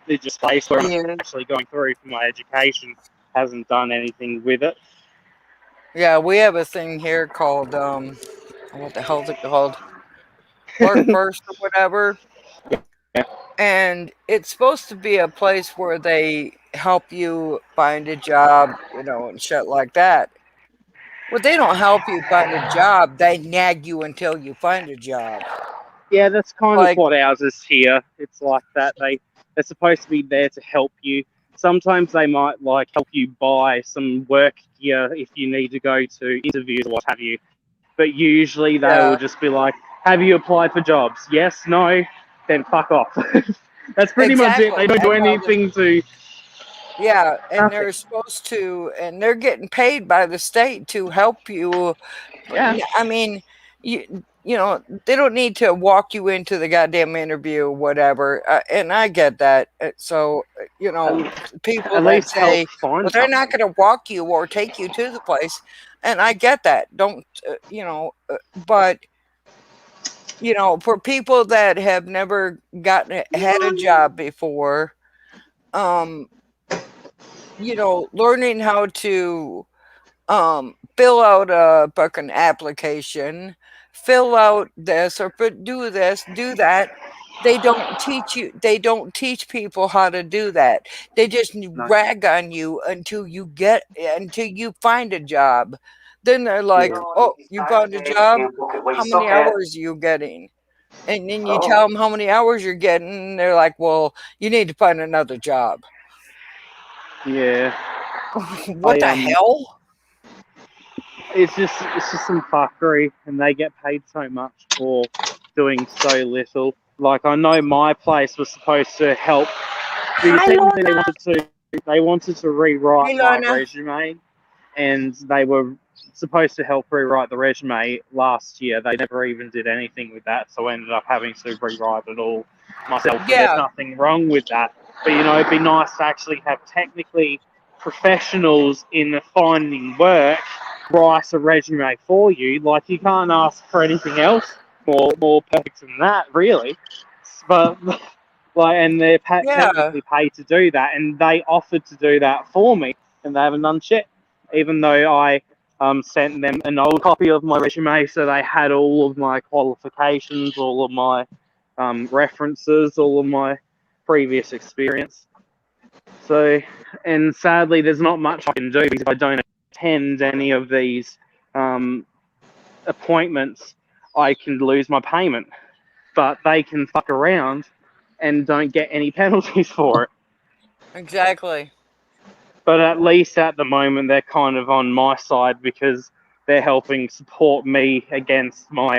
The just place where I'm Yeah. actually going through for my education hasn't done anything with it. Yeah, we have a thing here called what the hell is it called? Work First or whatever. Yeah. And it's supposed to be a place where they help you find a job, and shit like that. Well, they don't help you find a job. They nag you until you find a job. Yeah, that's kind of Like, what ours is here. It's like that. They're supposed to be there to help you. Sometimes they might like help you buy some work gear if you need to go to interviews or what have you. But usually they will yeah, just be like, "Have you applied for jobs? Yes, no, then fuck off." That's pretty much it. They exactly. don't do And anything to yeah, and nothing. they're supposed to, and they're getting paid by the state to help you. But Yeah. I mean, they don't need to walk you into the goddamn interview, whatever. And I get that. So, people At that least help say, find well, they're not something. going to walk you or take you to the place. And I get that. Don't, but, for people that have never had a job before, um, learning how to fill out a fucking application, fill out this or do this, do that. They don't teach you. They don't teach people how to do that. They just rag on you until you find a job. Then they're like, "Oh, you found a job? How many hours are you getting?" And then you tell them how many hours you're getting. And they're like, "Well, you need to find another job." Yeah. What the hell? It's just some fuckery, and they get paid so much for doing so little. Like, I know my place was supposed to help. They wanted to rewrite Hey, my Lorna. resume, and they were supposed to help rewrite the resume last year. They never even did anything with that, so I ended up having to rewrite it all myself. And there's nothing wrong with that, but it'd be nice to actually have technically professionals in finding work write a resume for you. Like, you can't ask for anything else more perfect than that, really. But and they're technically paid to do that, and they offered to do that for me, and they haven't done shit. Even though I sent them an old copy of my resume, so they had all of my qualifications, all of my references, all of my previous experience. So, and sadly, there's not much I can do, because if I don't attend any of these appointments, I can lose my payment. But they can fuck around and don't get any penalties for it. Exactly. But at least at the moment, they're kind of on my side, because they're helping support me against my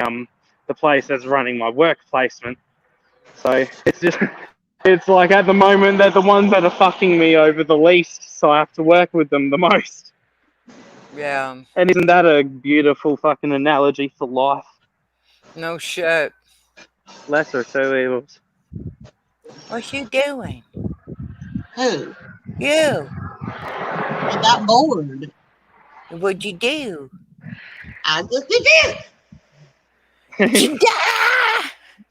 the place that's running my work placement. So it's like, at the moment, they're the ones that are fucking me over the least, so I have to work with them the most. Yeah. And isn't that a beautiful fucking analogy for life? No shit. Lesser of two evils. What you doing? Who? You. I got bored. What'd you do? I just did it.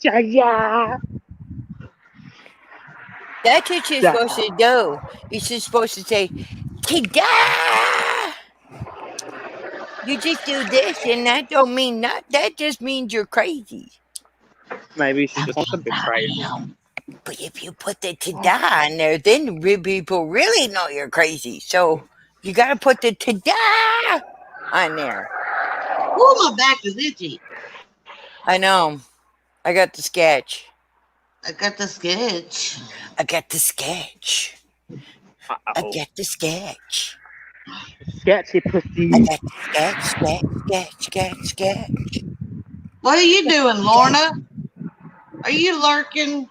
Yeah. That's what you're supposed to do. You're just supposed to say, "Ta-da!" You just do this, and that don't mean not. That just means you're crazy. Maybe she just wants a bit crazy. But if you put the "ta-da" in there, then people really know you're crazy. So you got to put the "ta-da" on there. Oh, my back is itchy. I know. I got the sketch. I got the sketch. I got the sketch. I get the sketch. Sketchy pussy. I got the sketch. What are you doing, Lorna? Are you lurking?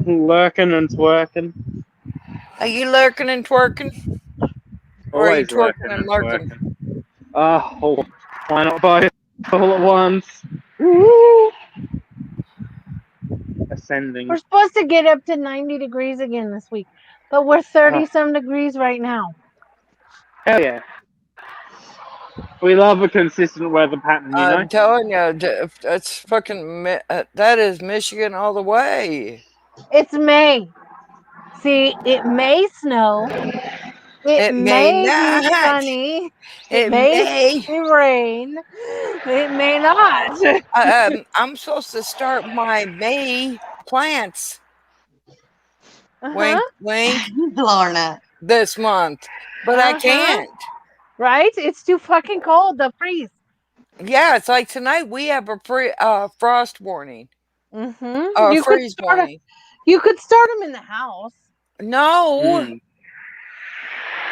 Lurking and twerking. Are you lurking and twerking? Or are you Always twerking lurking and and lurking? twerking. Oh, why not both all at once? Woo! Ascending. We're supposed to get up to 90 degrees again this week, but we're 30-some degrees right now. Hell yeah. We love a consistent weather pattern, you know? I'm telling you, that's fucking, that is Michigan all the way. It's May. See, it may snow. It may be not. sunny. It may rain. It may not. I'm supposed to start my May plants. Uh-huh. Wink, Lorna. this month. But I can't. Right? It's too fucking cold. They'll freeze. Yeah, it's like tonight we have a frost warning. Mm-hmm. Freeze warning. You could start them in the house. No.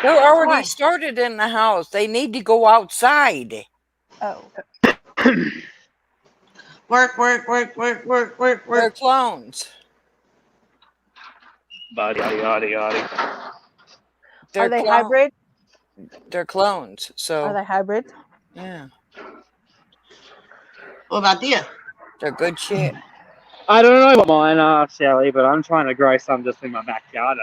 They're already started in the house. They need to go outside. Oh. Work. They're clones. Yada. Are they hybrid? They're clones. So are they hybrids? Yeah. What about this? They're good shit. I don't know what mine are, Shelly, but I'm trying to grow some just in my backyard.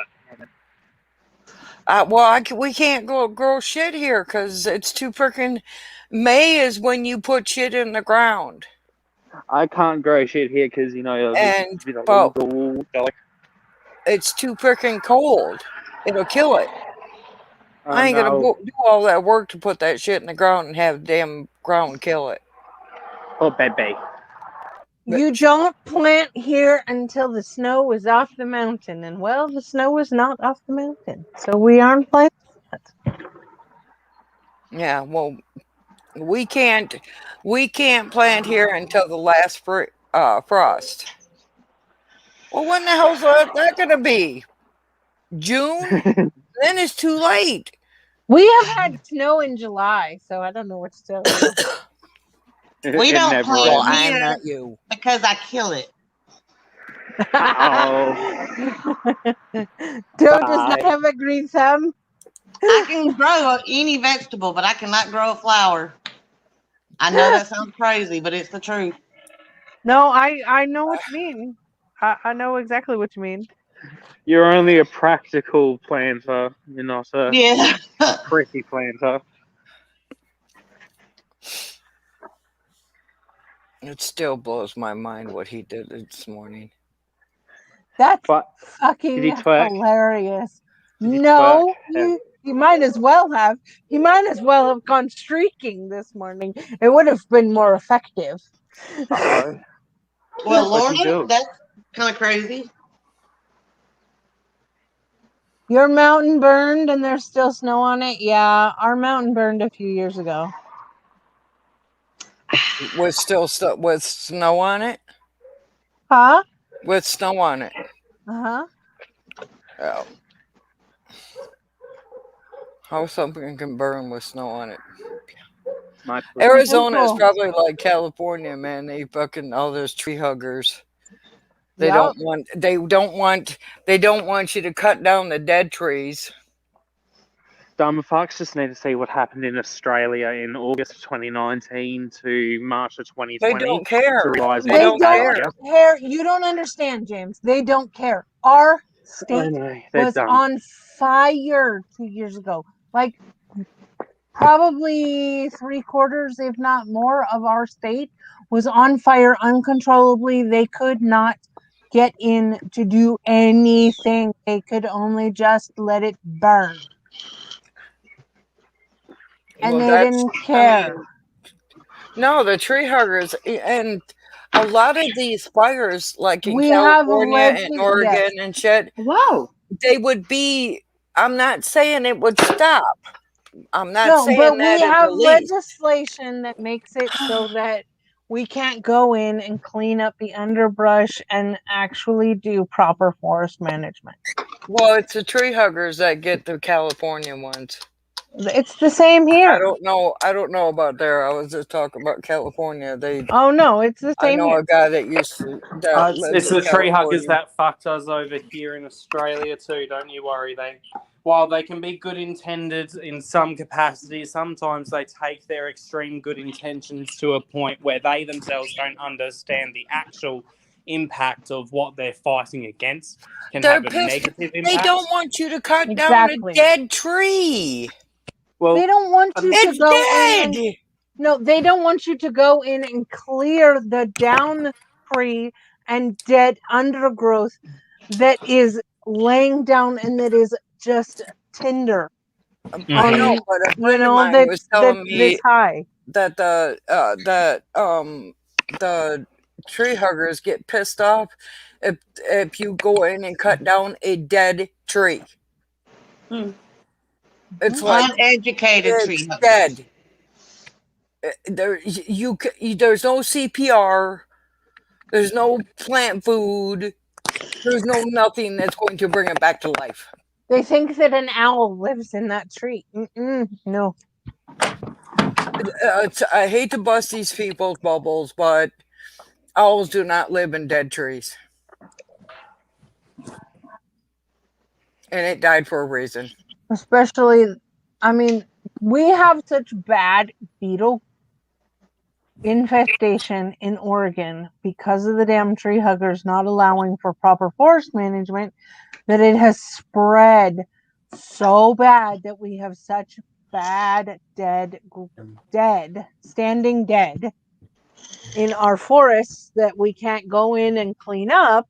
We can't grow shit here because it's too freaking. May is when you put shit in the ground. I can't grow shit here because it's too freaking cold. It'll kill it. I ain't gonna do all that work to put that shit in the ground and have the damn ground kill it. Oh, baby. You don't plant here until the snow is off the mountain. And well, the snow is not off the mountain. So we aren't planting it. Yeah, well, we can't plant here until the last frost. Well, when the hell's that going to be? June? Then it's too late. We have had snow in July, so I don't know what to tell you. We don't never plant Well, ends. I'm here not you. because I kill it. Joe does not have a green thumb. I can grow any vegetable, but I cannot grow a flower. I know that sounds crazy, but it's the truth. No, I know what you mean. I know exactly what you mean. You're only a practical planter. You're not a Yeah. pretty planter. It still blows my mind what he did this morning. That's But fucking did he twerk? hilarious. Did he No, twerk? he might as well have. He might as well have gone streaking this morning. It would have been more effective. Uh-oh. Well, What'd he Lorna, do? that's kind of crazy. Your mountain burned and there's still snow on it? Yeah, our mountain burned a few years ago. With with snow on it? Huh? With snow on it. Uh-huh. Oh. How something can burn with snow on it? Arizona is probably like California, man. They fucking all those tree huggers. They don't want you to cut down the dead trees. Dumb fucks just need to see what happened in Australia in August of 2019 to March of 2020. They don't care. To realize They what don't care. You don't understand, James. They don't care. Our state was on fire 2 years ago. Like probably 3/4, if not more, of our state was on fire uncontrollably. They could not get in to do anything. They could only just let it burn. And they didn't care. No, the tree huggers and a lot of these fires, like in We California have and Oregon and shit, Whoa. they would be. I'm not saying it would stop. I'm not No, saying but that we in have the least. legislation that makes it so that we can't go in and clean up the underbrush and actually do proper forest management. Well, it's the tree huggers that get the California ones. It's the same here. I don't know about there. I was just talking about California. Oh no, it's the same. I know here. a guy that used to. It's the tree huggers that fucked us over here in Australia too. Don't you worry. While they can be good intended in some capacity, sometimes they take their extreme good intentions to a point where they themselves don't understand the actual impact of what they're fighting against. They're have a pissed. negative impact. They don't want you to cut down a dead tree. Well, they don't want you to go dead. in. No, they don't want you to go in and clear the down tree and dead undergrowth that is laying down and that is just tinder. I know, but a friend of mine was telling me that the tree huggers get pissed off if you go in and cut down a dead tree. It's like uneducated tree huggers. Dead. There's no CPR. There's no plant food. There's no nothing that's going to bring it back to life. They think that an owl lives in that tree. No. I hate to bust these people's bubbles, but owls do not live in dead trees. And it died for a reason. Especially, I mean, we have such bad beetle infestation in Oregon because of the damn tree huggers not allowing for proper forest management that it has spread so bad that we have such bad standing dead in our forests that we can't go in and clean up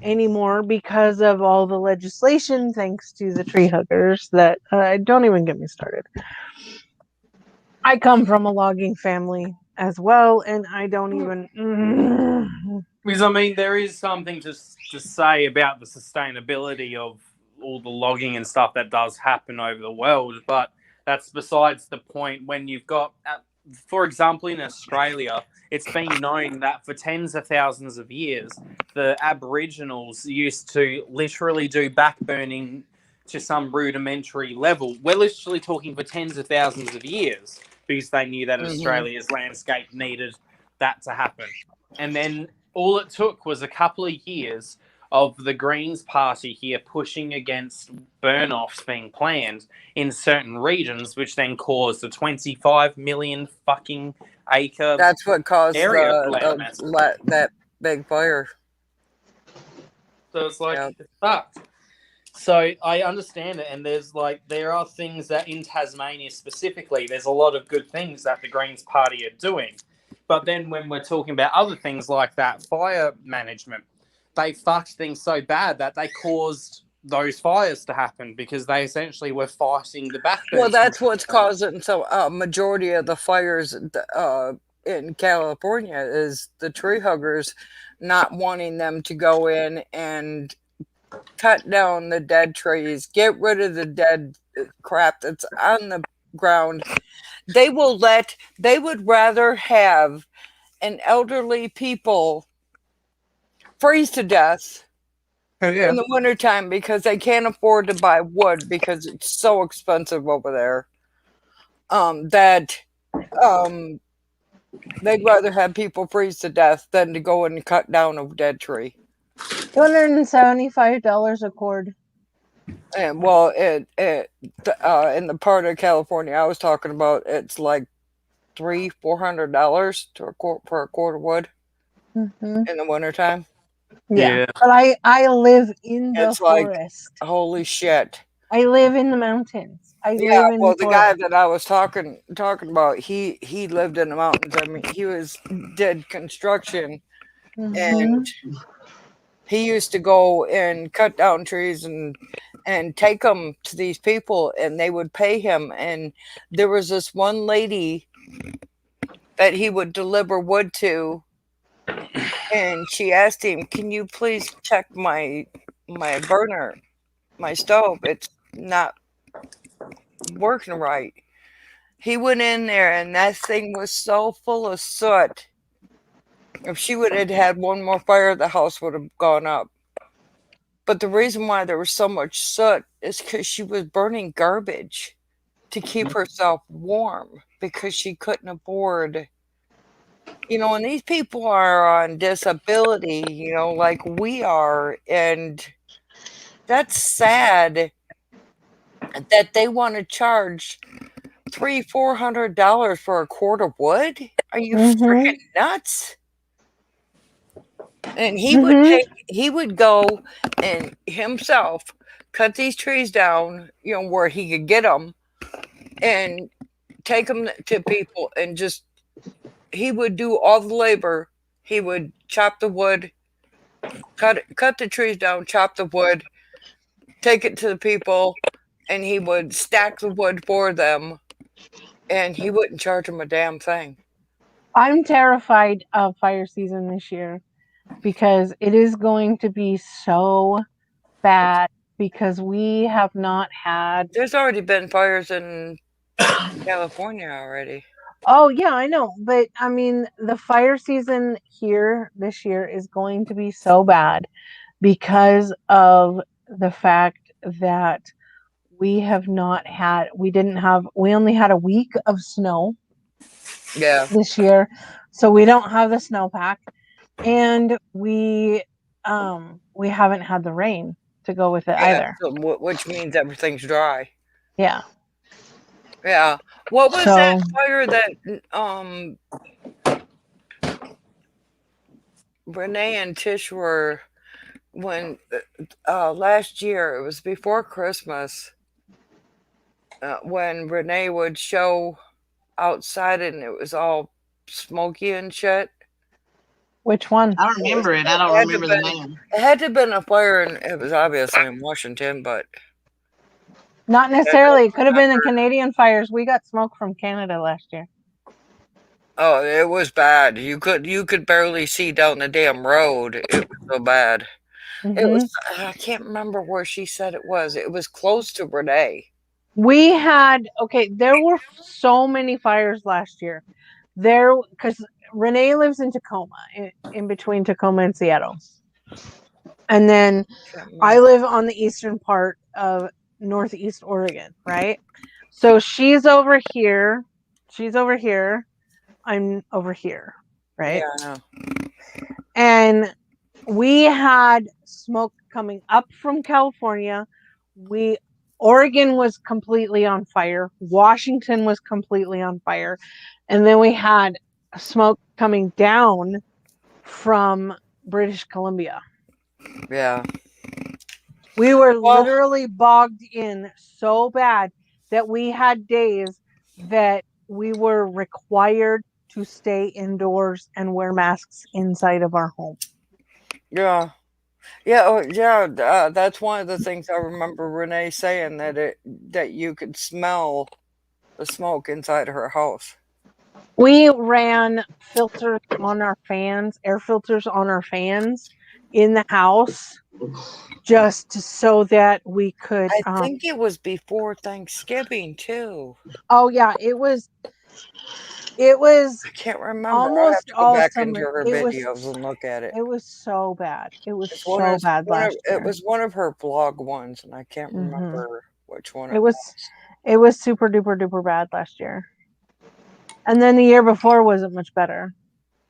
anymore because of all the legislation thanks to the tree huggers that don't even get me started. I come from a logging family as well, and I don't even Because I mean, there is something to say about the sustainability of all the logging and stuff that does happen over the world, but that's besides the point. When you've got, for example, in Australia, it's been known that for tens of thousands of years, the Aboriginals used to literally do backburning to some rudimentary level. We're literally talking for tens of thousands of years because they knew that Australia's landscape needed that to happen. And then all it took was a couple of years of the Greens Party here pushing against burn-offs being planned in certain regions, which then caused a 25 million fucking acre That's what caused area landmass. that big fire. So it's like, Yep. it sucks. So I understand it, and there are things that in Tasmania specifically, there's a lot of good things that the Greens Party are doing. But then when we're talking about other things like that, fire management, they fucked things so bad that they caused those fires to happen because they essentially were fighting the backburn. Well, that's what's causing majority of the fires in California is the tree huggers not wanting them to go in and cut down the dead trees, get rid of the dead crap that's on the ground. They would rather have an elderly people freeze to death in the wintertime because they can't afford to buy wood because it's so expensive over there. They'd rather have people freeze to death than to go and cut down a dead tree. $275 a cord. And well, in the part of California I was talking about, it's like $300-400 for a cord of wood in the wintertime. Yeah. But I live in the forest. Like, holy shit. I live in the mountains. I live in the the guy that I was talking about, he lived in the mountains. I mean, did construction, and he used to go and cut down trees and take them to these people, and they would pay him. And there was this one lady that he would deliver wood to, and she asked him, "Can you please check my burner, my stove? It's not working right." He went in there, and that thing was so full of soot. If she would have had one more fire, the house would have gone up. But the reason why there was so much soot is because she was burning garbage to keep herself warm because she couldn't afford. And these people are on disability, like we are. And that's sad that they want to charge $300-400 for a cord of wood. Are you freaking nuts? And he would go and himself cut these trees down, where he could get them and take them to people, and he would do all the labor. He would chop the wood, cut the trees down, chop the wood, take it to the people, and he would stack the wood for them, and he wouldn't charge them a damn thing. I'm terrified of fire season this year because it is going to be so bad because we have not had. There's already been fires in California already. Oh yeah, I know, but I mean the fire season here this year is going to be so bad because of the fact that we only had a week of snow this year, so we don't have the snowpack, and we haven't had the rain to go with it either, which means everything's dry. Yeah. What was that fire that Renee and Tish were when last year? It was before Christmas when Renee would show outside and it was all smoky and shit. Which one? I remember it. I don't remember the name. It had to have been a fire, and it was obviously in Washington, but not necessarily. It could have been the Canadian fires. We got smoke from Canada last year. Oh, it was bad. You could barely see down the damn road. It was so bad. It Mhm. was. I can't remember where she said it was. It was close to Renee. We had there were so many fires last year. There, because Renee lives in Tacoma, in between Tacoma and Seattle, and then Can't I remember. live on the eastern part of Northeast Oregon, right? So she's over here. She's over here. I'm over here, right? Yeah, I know. And we had smoke coming up from California. Oregon was completely on fire. Washington was completely on fire. And then we had smoke coming down from British Columbia. Yeah. We were Well, literally bogged in so bad that we had days that we were required to stay indoors and wear masks inside of our home. yeah. Yeah, oh, yeah. That's one of the things I remember Renee saying that you could smell the smoke inside her house. We ran filters on our fans, air filters on our fans in the house, just so that we could. I think it was before Thanksgiving too. Oh yeah, it was. It was I can't remember. I have almost to go all back into summer. her videos and look at it. It was so bad. It was It's one so of bad one of last it year. was one of her vlog ones, and I can't hmm remember which one It it was. was. It was super duper duper bad last year, and then the year before wasn't much better.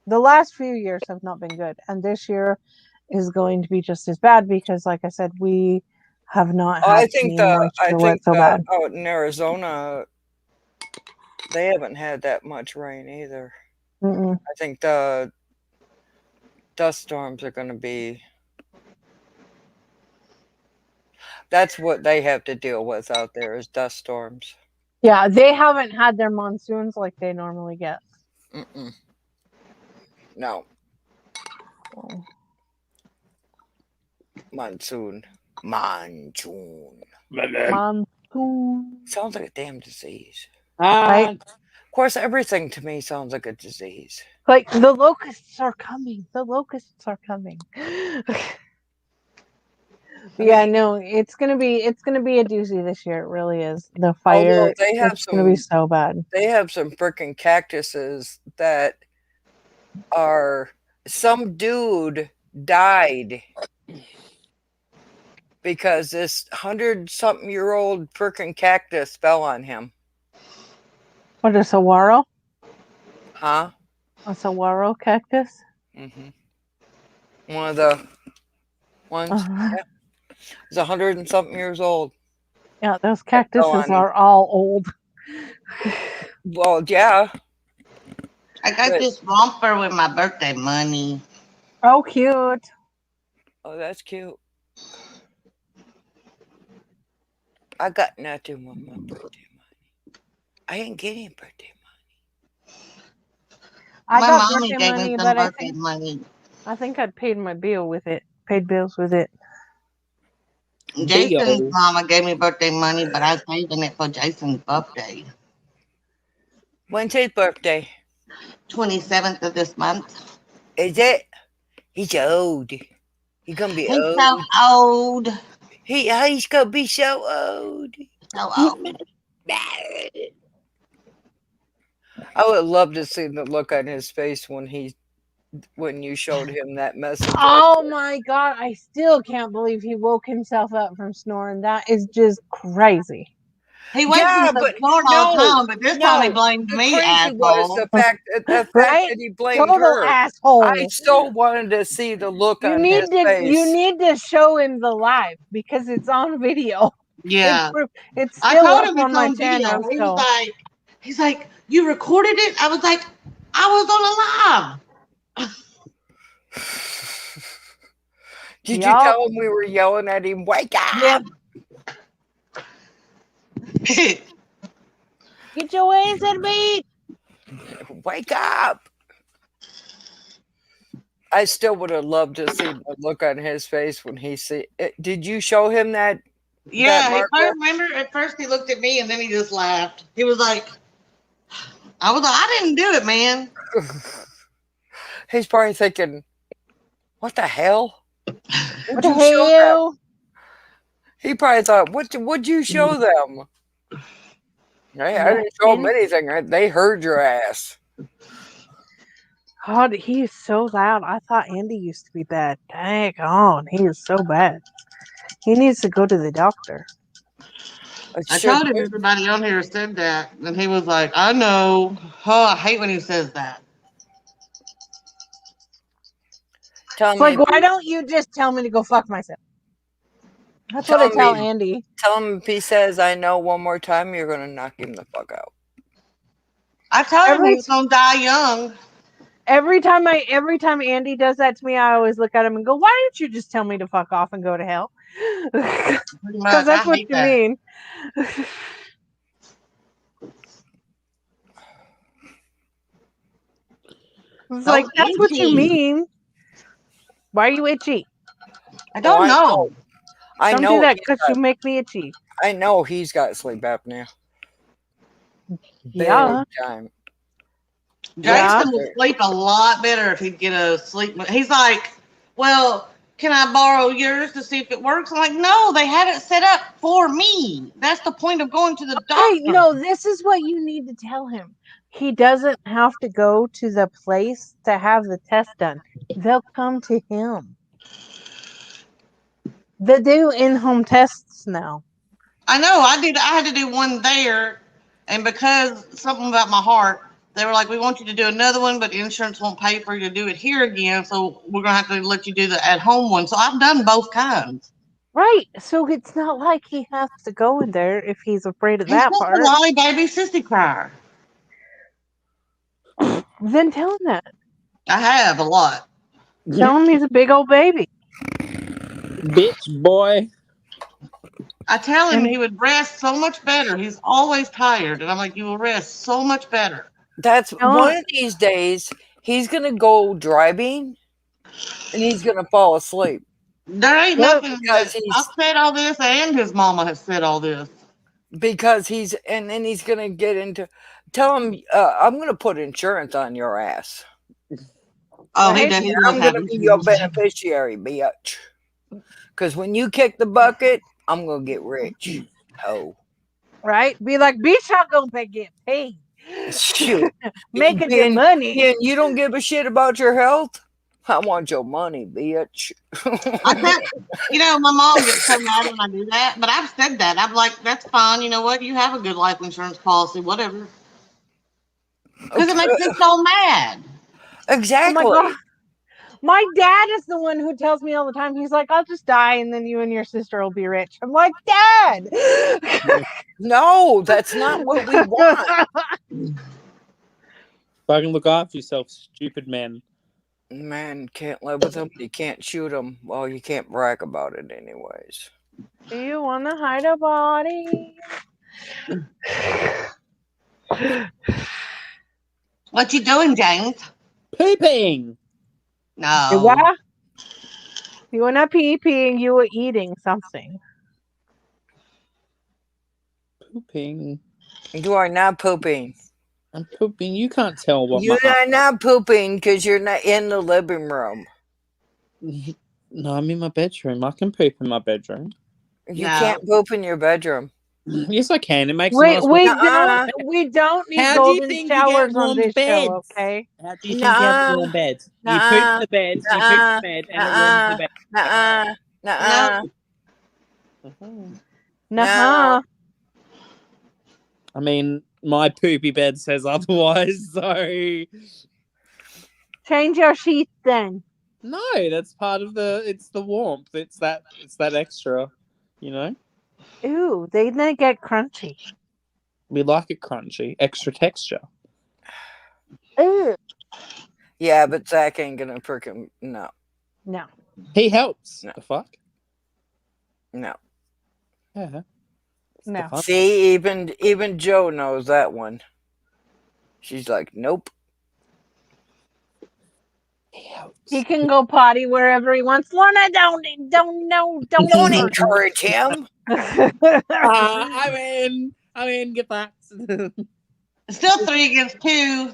The last few years have not been good, and this year is going to be just as bad because, like I said, we have not Oh, had any moisture whatsoever. out in Arizona they haven't had that much rain either. Mm-mm. I think the dust storms are going to be. That's what they have to deal with out there is dust storms. Yeah, they haven't had their monsoons like they normally get. Mm-mm. No, So, monsoon. monsoon, Sounds like a damn disease. right? Of course, everything to me sounds like a disease. Like the locusts are coming. The locusts are coming. Yeah, no, it's gonna be a doozy this year. It really is. The Although fire, it's gonna be so bad. they have some freaking cactuses that are. Some dude died because this 100-something-year-old freaking cactus fell on him. What is saguaro? Huh? A saguaro cactus? Mm-hmm. One of the ones. Uh-huh. Yeah. He's 100-something years old. Yeah, those That fell cactuses on him. are all old. Well, yeah. I got But, this romper with my birthday money. Oh, cute. oh, that's cute. I got nothing with my birthday money. I didn't get any birthday I My got mommy birthday gave me money, some but birthday money. I think I'd paid my bill with it. Paid bills with it. Jason's Deal. mama gave me birthday money, but I was saving it for Jason's birthday. money. When's his birthday? 27th of this month. Is it? He's old. He's gonna be He's old. so old. He's gonna be so old. So old. I would love to see the look on his face when you showed him that message. Oh my god, I still can't believe he woke himself up from snoring. That is just crazy. He wakes Yeah, himself but snoring all the time, but this time he blamed the me, crazy was asshole. the fact Right? that he blamed Total her. asshole. I so wanted to see the look You on his you face. need to show him the live because it's on video. Yeah. It's I still told up him on it's my on video. channel. He So was he's like, you recorded it? I was like, I was on a live. Did you tell him we were yelling at him? Wake up! Yep. Get your ass at me! Wake up! I still would have loved to see the look on his face when he see. Did you show him that? Yeah, that I marker? remember at first he looked at me and then he just laughed. He was like, I was like, I didn't do it, man. He's probably thinking, what the hell? What the hell? He probably thought, what'd you show them? Hey, I didn't show them anything. They heard your ass. God, he is so loud. I thought Andy used to be bad. Dang on, he is so bad. He needs to go to the doctor. I told him everybody on here said that, and he was like, I know. Oh, I hate when he says that. Tell It's like, me, why don't you just tell me to go fuck myself? That's what I tell Andy. Tell him if he says I know one more time, you're gonna knock him the fuck out. I told him he was gonna die young. Every time Andy does that to me, I always look at him and go, why don't you just tell me to fuck off and go to hell? Because that's what you mean. It's like, that's what you mean. Why are you itchy? I don't know. I don't know do that because you make me itchy. I know he's got sleep apnea. Yeah. Big time. Jason would sleep a lot better if he'd get a sleep. He's like, well, can I borrow yours to see if it works? I'm like, no, they had it set up for me. That's the point of going to the doctor. Hey, no, this is what you need to tell him. He doesn't have to go to the place to have the test done. They'll come to him. They do in-home tests now. I know. I had to do one there, and because something about my heart, they were like, we want you to do another one, but insurance won't pay for you to do it here again, so we're going to have to let you do the at-home one. So I've done both kinds. Right. So it's not like he has to go in there if he's afraid of that part. He's not a baby sissy crier. Then tell him that. I have a lot. Tell him he's a big old baby. Bitch, boy. I tell him he would rest so much better. He's always tired. And I'm like, you will rest so much better. That's one of these days, he's going to go driving and he's going to fall asleep. There ain't nothing. I've said all this, and his mama has said all this. Because and then he's going to get into, tell him, I'm going to put insurance on your ass. Oh, he does. I'm going to be your beneficiary, bitch. Because when you kick the bucket, I'm going to get rich. Oh. Right? Be like, bitch, I'm going to get paid. Shoot. Making your money. And you don't give a shit about your health? I want your money, bitch. My mom gets so mad when I do that, but I've said that. I'm like, that's fine. You know what? You have a good life insurance policy, whatever. Because it makes me so mad. Exactly. Oh my God. My dad is the one who tells me all the time, he's like, I'll just die and then you and your sister will be rich. I'm like, Dad! No, that's not what we want. Fucking look after yourself, stupid men. Man, can't live with them. You can't shoot them. Well, you can't brag about it anyways. Do you want to hide a body? What you doing, James? Pooping. No. What? You were not peeing. You were eating something. Pooping. You are not pooping. I'm pooping. You can't tell what you are not pooping because you're not in the living room. No, I'm in my bedroom. I can poop in my bedroom. You can't poop in your bedroom. Yes, I can. It makes we don't need golden showers on this show, okay? How do you think you have warm beds? You poop the bed, you poop the bed, and it warms the bed. No. I mean, my poopy bed says otherwise, so... Change your sheets then. No, that's part of it's the warmth. It's that extra, you know? Ew, they didn't get crunchy. We like it crunchy. Extra texture. Ew. Yeah, but Zach ain't gonna freaking... No. He helps. No. The fuck? No. Yeah. No. See, even Joe knows that one. She's like, nope. He can go potty wherever he wants. Lorna, don't encourage him. I'm in. Get back. It's still 3 against 2.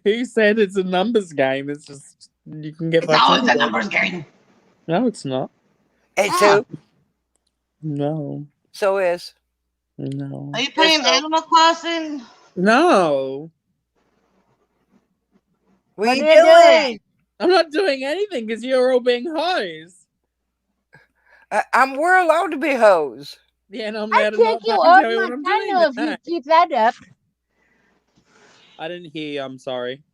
Who said it's a numbers game? It's just you can get It's back always into a it. numbers game. No, it's not. It's Yeah. who? No. So is. No. Are you playing Yes, sir. Animal Crossing? No. What What you are you doing? doing? I'm not doing anything because you're all being hoes. We're allowed to be hoes. Yeah, and I'm I allowed to kick not you fucking off tell you my what I'm channel doing. if you Today. keep that up. I didn't hear you. I'm sorry.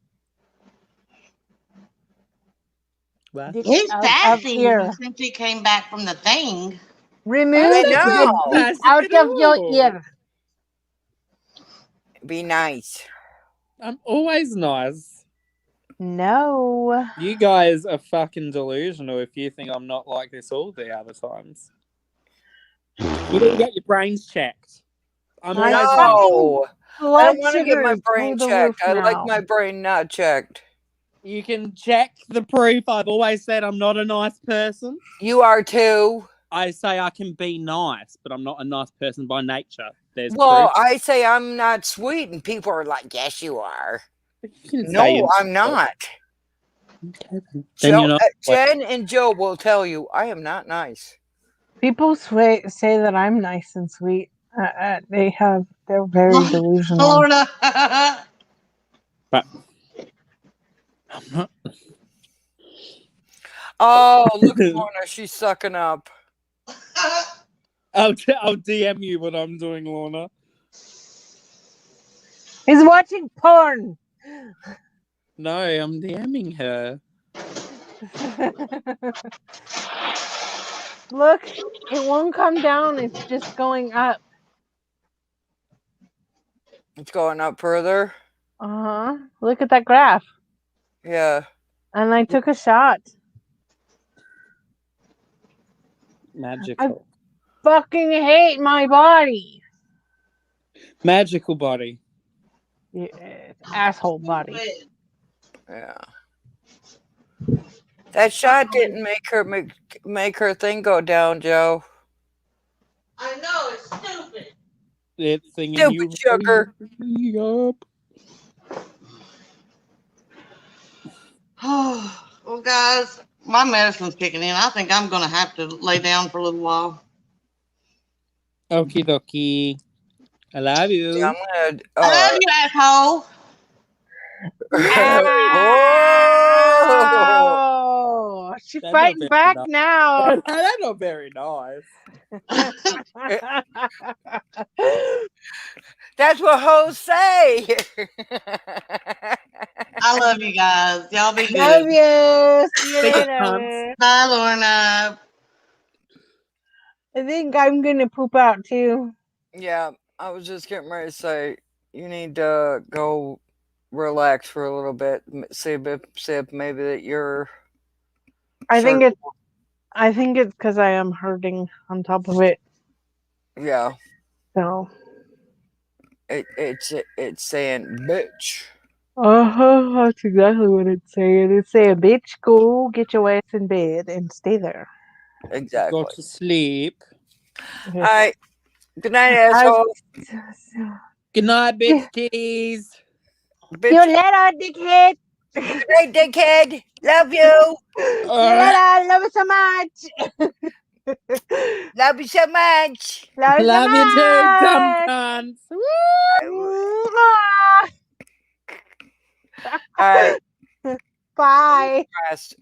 What? Dick He's out of sassy ear. since he came back from the thing. Remove I not know. the dick sassy out at of your all. ear. Be nice. I'm always nice. No. You guys are fucking delusional if you think I'm not like this all the other times. You need to get your brains checked. I'm My always fucking No. I blood don't want to get sugar my is brain through the roof checked. I like now. my brain not checked. You can check the proof. I've always said I'm not a nice person. You are too. I say I can be nice, but I'm not a nice person by nature. There's Well, proof. I say I'm not sweet, and people are like, "Yes, you are." You can say No, you're I'm not. Okay, then you're not. Jen and Joe will tell you I am not nice. People say that I'm nice and sweet. They're very delusional. Florida. But I'm not. Oh, look at Lorna. She's sucking up. I'll DM you what I'm doing, Lorna. He's watching porn. No, I'm DMing her. Look, it won't come down. It's just going up. It's going up further. Uh-huh. Look at that graph. Yeah. And I took a shot. Magical. Fucking hate my body. Magical body. Yeah, asshole body. Yeah. That shot didn't make her thing go down, Joe. I know, it's stupid. It's singing Stupid you sugar. up. Well, guys, my medicine's kicking in. I think I'm going to have to lay down for a little while. Okie dokie. I love you. Yeah, I'm gonna. I love you, asshole. Oh, she's That's fighting not back very now. That's not very nice. That's what hoes say. I love you guys. Y'all be Love good. you. See you Take a later. punt. Bye, Lorna. I think I'm gonna poop out too. Yeah, I was just getting ready to say you need to go relax for a little bit. See if maybe that you're. I think it's because I am hurting on top of it. Yeah, So. it's saying bitch. That's exactly what it's saying. It's saying, bitch, go get your ass in bed and stay there. Exactly. Go to sleep. All right. Good night, asshole. Good night, bitch titties. Bitch. You little dickhead. Good night, dickhead. Love you. You little, love you so much. Love you so much. Love you so Love you too, dumb much. cunts. Mwah. All right. Bye. Rest.